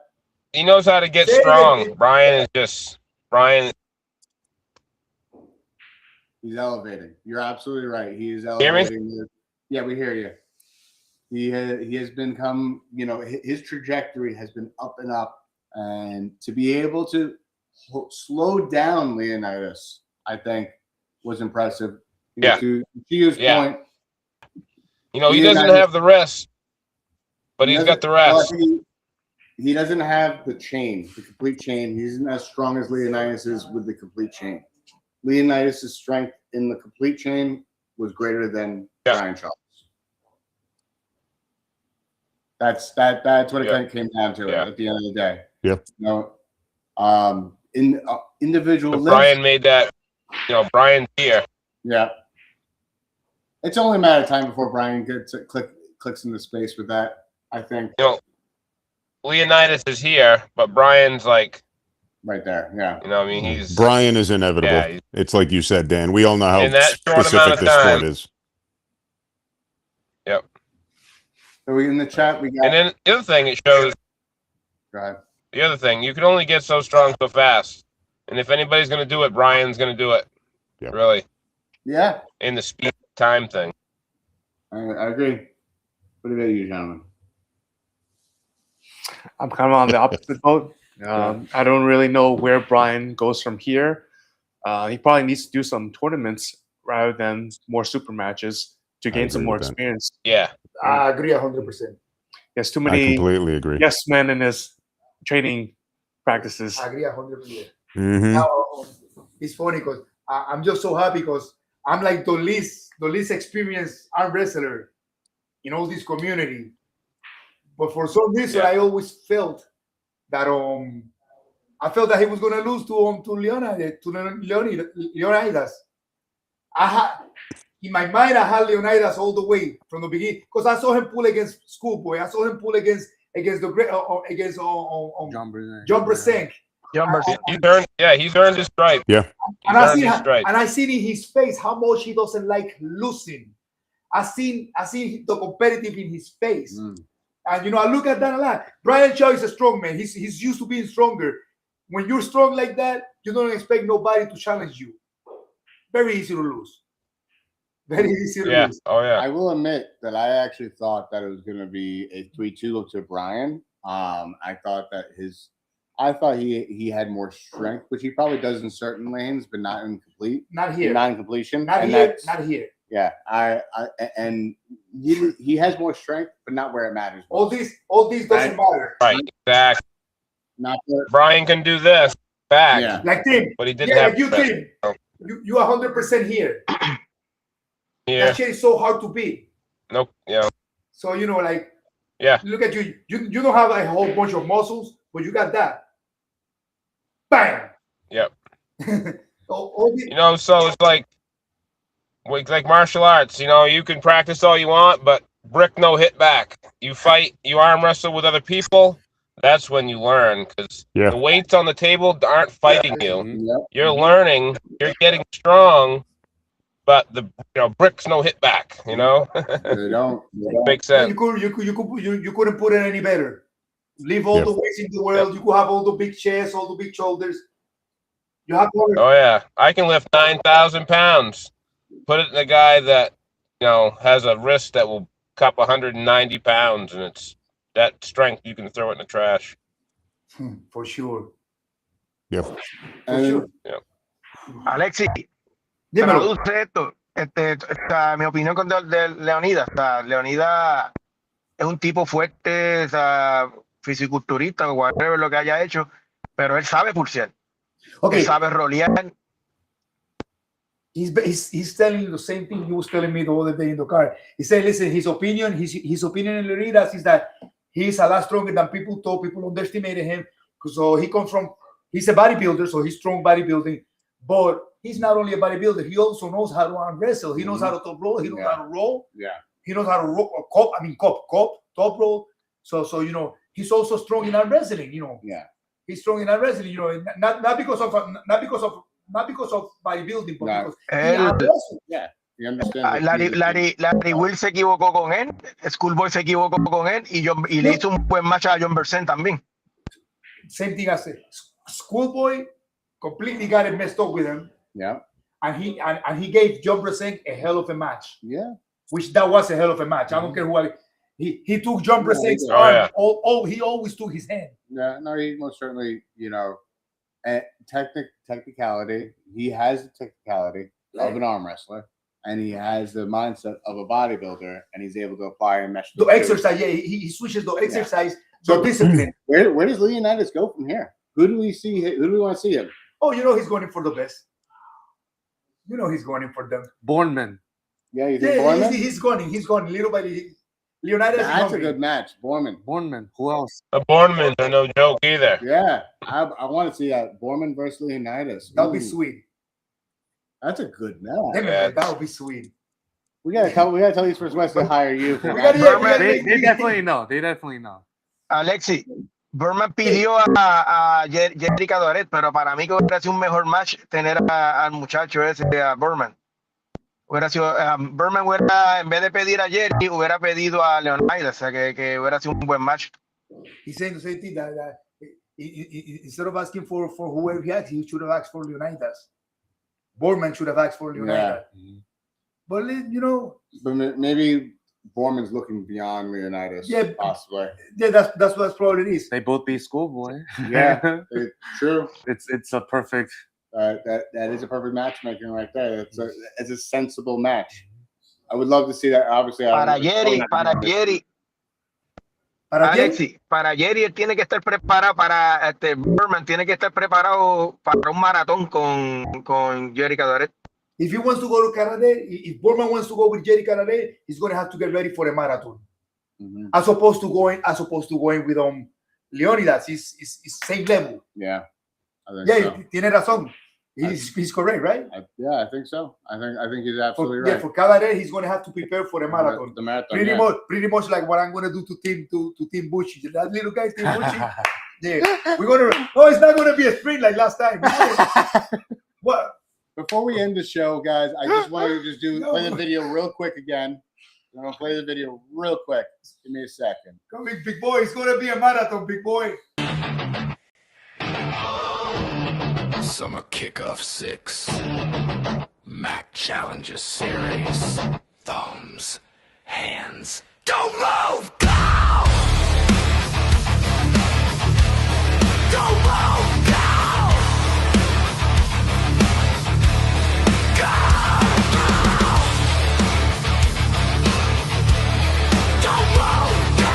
He knows how to get strong. Brian.
He's elevating. You're absolutely right. He is
Hear me?
elevating. Yeah, we hear you. He has become, his trajectory has been up and up, and to be able to slow down Leonidas, I think, was impressive.
Yeah.
To Shiyu's point,
He doesn't have the rest, but he's got the rest.
He doesn't have the complete chain. He isn't as strong as Leonidas is with the complete chain. Leonidas' strength in the complete chain was greater than Brian Shaw's. That's what it kind of came down to at the end of the day.
Yep.
In individual
But
lifts,
Brian made that. Brian's here.
Yeah. It's only a matter of time before Brian clicks into space with that, I think.
Leonidas is here, but Brian's like
right there. Yeah.
You know, I mean, he's
Brian is inevitable.
Yeah,
it's like you said, Dan. We all know how
in that short amount
specific
of
this sport
time.
is.
Yep.
So we in the chat we got.
And then the other thing it shows.
Go ahead.
The other thing, you can only get so strong so fast, and if anybody's going to do it, Brian's going to do it.
Yep.
Really.
Yeah.
In the speed time thing.
I agree. What about you, gentlemen?
I'm kind of on the opposite boat. I don't really know where Brian goes from here. He probably needs to do some tournaments rather than more super matches to gain some more experience.
Yeah.
I agree 100%.
He has too many
I completely agree.
yes men in his training practices.
I agree 100%.
Mm-hmm.
Now, it's funny because I'm just so happy because I'm like the least experienced arm wrestler in all this community. But for some reason, I always felt that I felt that he was gonna lose to Leonidas. I had in my mind I had Leonidas all the way from the beginning because I saw him pull against Schoolboy. I saw him pull against the great against John Bresenk.
He's earned his stripe.
Yeah.
And I seen in his face how much he doesn't like losing. I seen the competitive in his face. And you know, I look at that a lot. Brian Shaw is a strong man. He's used to being stronger. When you're strong like that, you don't expect nobody to challenge you. Very easy to lose. Very easy to lose.
Oh yeah.
I will admit that I actually thought that it was going to be a 3-2 to Brian. I thought he had more strength, which he probably does in certain lanes, but not in complete.
Not here.
Not in completion.
Not here. Not here.
Yeah, and he has more strength, but not where it matters.
All these doesn't matter.
Right, exactly.
Not where,
Brian can do this back.
Yeah.
Like Tim.
But he didn't have
like you, Tim. You 100% here.
Yeah.
That shit is so hard to beat.
Nope. Yeah.
So you know, like,
look
at you. You don't have a whole bunch of muscles, but you got that. Bam.
Yep.
So
it's like martial arts. You know, you can practice all you want, but brick no hit back. You fight, you arm wrestle with other people. That's when you learn, because the weights on the table aren't fighting you.
Yep.
You're learning. You're getting strong, but the bricks no hit back. You know.
They don't.
Makes sense.
You couldn't put it any better. Leave all the weights in the world. You could have all the big chests, all the big shoulders. You have to.
Oh yeah, I can lift 9,000 pounds. Put it in a guy that has a wrist that will cup 190 pounds, and it's that strength you can throw it in the trash.
For sure.
Yeah.
For sure.
Yeah.
Alexis,
Dímelo.
traduce esto. Mi opinión con de Leonidas. Leonidas es un tipo fuerte, fisiculturista, whatever lo que haya hecho, pero él sabe pulsear.
Okay.
Él sabe rolear.
He's telling you the same thing he was telling me the other day in the car. He said, listen, his opinion in Leonidas is that he's a lot stronger than people thought. People underestimated him. So he's a bodybuilder, so he's strong bodybuilding. But he's not only a bodybuilder, he also knows how to arm wrestle. He knows how to top roll. He knows how to roll.
Yeah.
He knows how to roll, top roll. So he's also strong in arm wrestling.
Yeah.
He's strong in arm wrestling. Not because of bodybuilding, but because
you understand.
Larry Will se equivocó con él, Schoolboy se equivocó con él y le hizo un buen match a John Bersen también.
Same thing I said. Schoolboy completely got it messed up with him.
Yeah.
And he gave John Bersen a hell of a match.
Yeah.
Which that was a hell of a match. I don't care who. He took John Bersen's arm. He always took his hand.
Yeah. No, he most certainly. Technicality. He has the technicality of an arm wrestler, and he has the mindset of a bodybuilder, and he's able to apply and mesh
the exercise. Yeah, he switches the exercise, the discipline.
Where does Leonidas go from here? Who do we see? Who do we want to see him?
Oh, he's going in for the best. He's going in for them.
Bournemouth.
Yeah, you think Bournemouth?
He's going little by little. Leonidas.
That's a good match. Bournemouth.
Who else?
The Bournemouth are no joke either.
Yeah, I want to see that Bournemouth versus Leonidas.
That'll be sweet.
That's a good match.
Yeah, that would be sweet.
We gotta tell East West to hire you.
They definitely know. They definitely know.
Alexis, Berman pidió a Jerica Doret, pero para mí que hubiera sido un mejor match tener al muchacho ese, a Berman. Hubiera sido, Berman hubiera, en vez de pedir a Jerry, hubiera pedido a Leonidas, o sea, que hubiera sido un buen match.
He's saying the same thing that instead of asking for whoever he asked, he should have asked for Leonidas. Borman should have asked for Leonidas. Yeah. But
but maybe Borman's looking beyond Leonidas. Yeah, possibly.
Yeah, that's probably it is.
They both beat Schoolboy.
Yeah, true.
It's a perfect.
That is a perfect matchmaking right there. It's a sensible match. I would love to see that. Obviously,
para Jerry. Alexis, para Jerry él tiene que estar preparado para Berman tiene que estar preparado para un maratón con Jerry Cadoret.
If he wants to go to Canada, if Berman wants to go with Jerry Canada, he's going to have to get ready for a marathon. Mm-hmm. As opposed to going with Leonidas, is same level.
Yeah.
Tiene razón. He's correct, right?
I think so. I think he's absolutely right.
Yeah, for Cabaret, he's going to have to prepare for a marathon.
The marathon,
pretty much like what I'm going to do to Team Bushey. That little guy, Team Bushey. Yeah, we're going to. Oh, it's not going to be a sprint like last time. What?
Before we end the show, guys, I just wanted to play the video real quick again. I'm going to play the video real quick. Give me a second.
Come in, big boy. It's going to be a marathon, big boy.
Summer Kickoff 6 Mac Challenger Series. Thumbs, hands, don't move! Go! Don't move! Go! Go! Don't move! Go!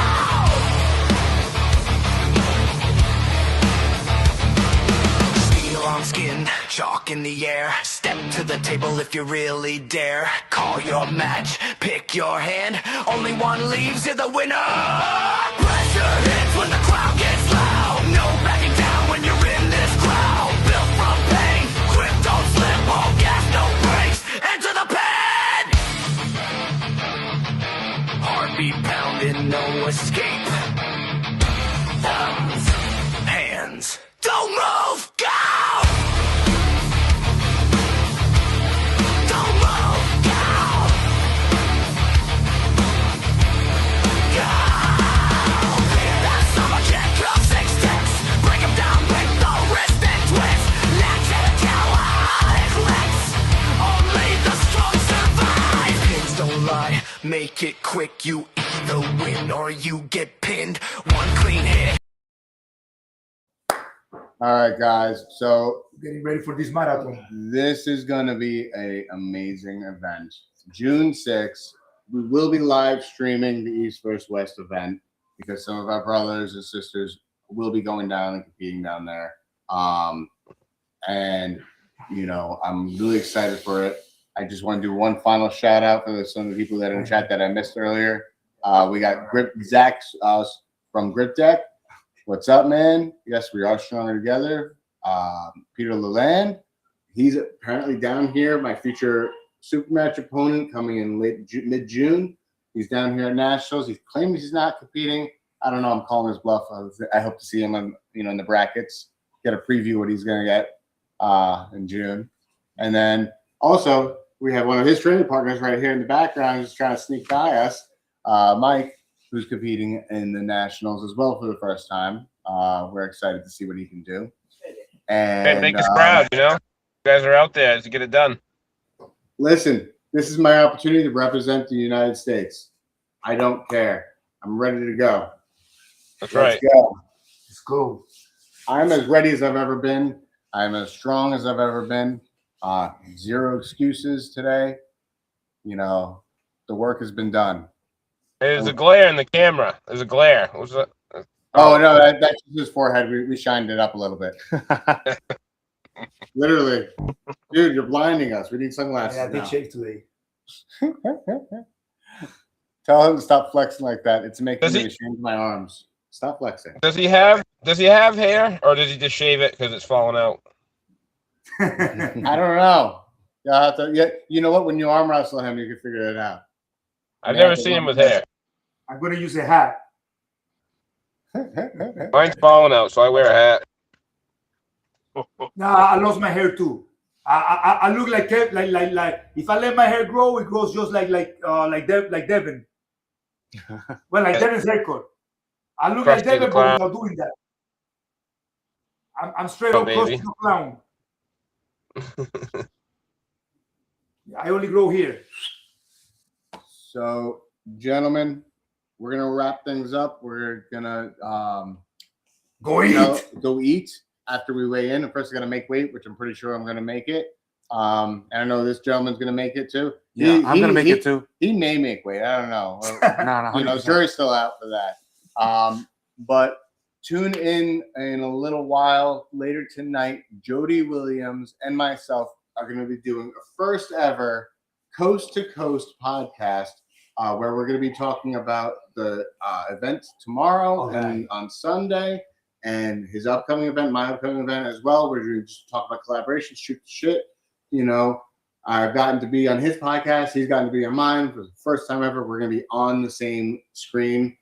Steel on skin, chalk in the air. Step to the table if you really dare. Call your match, pick your hand. Only one leaves, you're the winner. Pressure hits when the crowd gets loud. No backing down when you're in this crowd. Built from pain, grip don't slip. All gas, no brakes. Enter the pen. Heartbeat pounding, no escape. Thumbs, hands, don't move, go! Make it quick, you either win or you get pinned. One clean hit.
All right, guys. So
getting ready for this marathon.
This is going to be an amazing event. June 6th, we will be live streaming the East vs. West event because some of our brothers and sisters will be going down and competing down there. And, I'm really excited for it. I just want to do one final shout out for some of the people that are in the chat that I missed earlier. We got Zach from Grip Deck. What's up, man? Yes, we are stronger together. Peter Leland, he's apparently down here. My future Supermatch opponent coming in mid-June. He's down here at Nationals. He claims he's not competing. I don't know. I'm calling his bluff. I hope to see him in the brackets. Get a preview what he's going to get in June. And then also, we have one of his training partners right here in the background who's trying to sneak by us, Mike, who's competing in the Nationals as well for the first time. We're excited to see what he can do. And
make us proud, You guys are out there to get it done.
Listen, this is my opportunity to represent the United States. I don't care. I'm ready to go.
That's right.
Let's go.
I'm as ready as I've ever been. I'm as strong as I've ever been. Zero excuses today. The work has been done.
There's a glare in the camera. There's a glare. What's that?
Oh, no, that's just his forehead. We shined it up a little bit. Literally. Dude, you're blinding us. We need sunglasses.
Yeah, they shake today.
Tell him to stop flexing like that. It's making me ashamed of my arms. Stop flexing.
Does he have hair, or does he just shave it because it's falling out?
I don't know. You know what? When you arm wrestle him, you can figure it out.
I've never seen him with hair.
I'm going to use a hat.
Mine's falling out, so I wear a hat.
Nah, I lost my hair too. I look like if I let my hair grow, it grows just like Devin. Well, like Devin's haircut. I look like
Krusty the
Devin, but
Clown.
without doing that. I'm straight
Oh,
up
baby.
Krusty the Clown. I only grow here.
So, gentlemen, we're gonna wrap things up. We're gonna
Go eat.
go eat after we weigh in. First, I'm gonna make weight, which I'm pretty sure I'm gonna make it. And I know this gentleman's gonna make it too.
Yeah, I'm gonna make it too.
He may make weight. I don't know.
No,
You know, jury's still out for that. But tune in a little while later tonight. Jody Williams and myself are going to be doing a first ever coast to coast podcast where we're going to be talking about the event tomorrow and on Sunday and his upcoming event, my upcoming event as well. We're going to just talk about collaboration, shoot the shit. You know, I've gotten to be on his podcast. He's gotten to be on mine for the first time ever. We're going to be on the same screen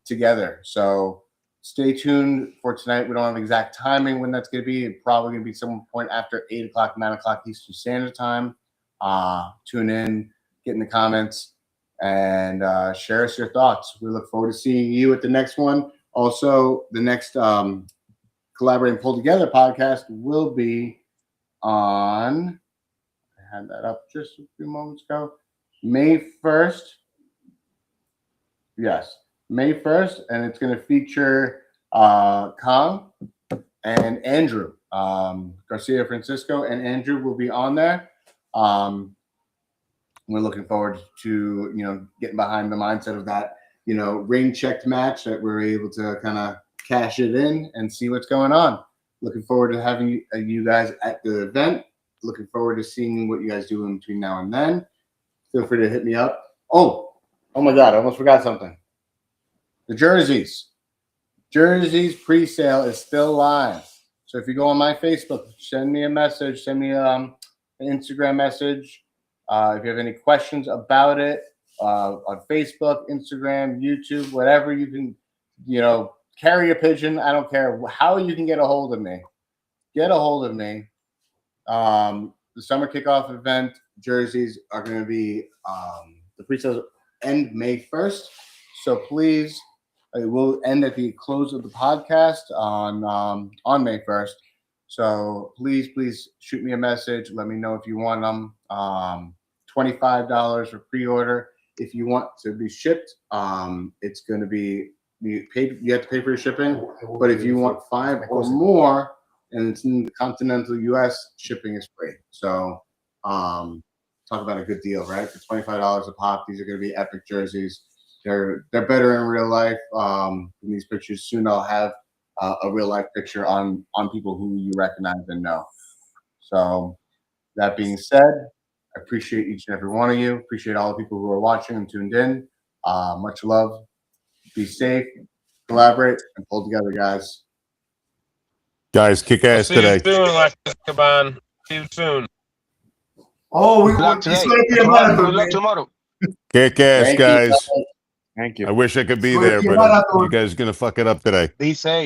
together. So stay tuned for tonight. We don't have exact timing when that's going to be. It's probably going to be some point after 8 o'clock, 9 o'clock Eastern Standard Time. Tune in, get in the comments, and share us your thoughts. We look forward to seeing you at the next one. Also, the next Collaborate and Pull Together podcast will be on, I had that up just a few moments ago, May 1st. Yes, May 1st, and it's going to feature Kong and Andrew. Garcia Francisco and Andrew will be on there. We're looking forward to, you know, getting behind the mindset of that, you know, rain-checked match that we're able to kind of cash it in and see what's going on. Looking forward to having you guys at the event. Looking forward to seeing what you guys do in between now and then. Feel free to hit me up. Oh my God, I almost forgot something. The jerseys. Jerseys pre-sale is still live. So if you go on my Facebook, send me a message, send me an Instagram message. If you have any questions about it, on Facebook, Instagram, YouTube, whatever you can, you know, carry a pigeon. I don't care how you can get a hold of me. Get a hold of me. The Summer Kickoff event jerseys are going to be, the pre-sales end May 1st. So please, it will end at the close of the podcast on May 1st. So please shoot me a message. Let me know if you want them. $25 for pre-order. If you want to be shipped, it's going to be you have to pay for your shipping. But if you want 5 or more, and it's in the continental U.S., shipping is free. So talk about a good deal, right? For $25 a pop, these are going to be epic jerseys. They're better in real life. In these pictures, soon I'll have a real life picture on people who you recognize and know. So that being said, I appreciate each and every one of you. Appreciate all the people who are watching and tuned in. Much love. Be safe, collaborate, and pull together, guys.
Guys, kick ass
See
today.
you soon, Alexis Cabán. See you soon.
Oh,
Good luck
it's
today.
going to be a
Good
marathon,
luck
man.
tomorrow.
Kick ass,
Thank you,
guys.
guys.
Thank you.
I wish I could be
It's gonna
there,
be a
but
marathon.
you guys are going to fuck it up today.
Be safe.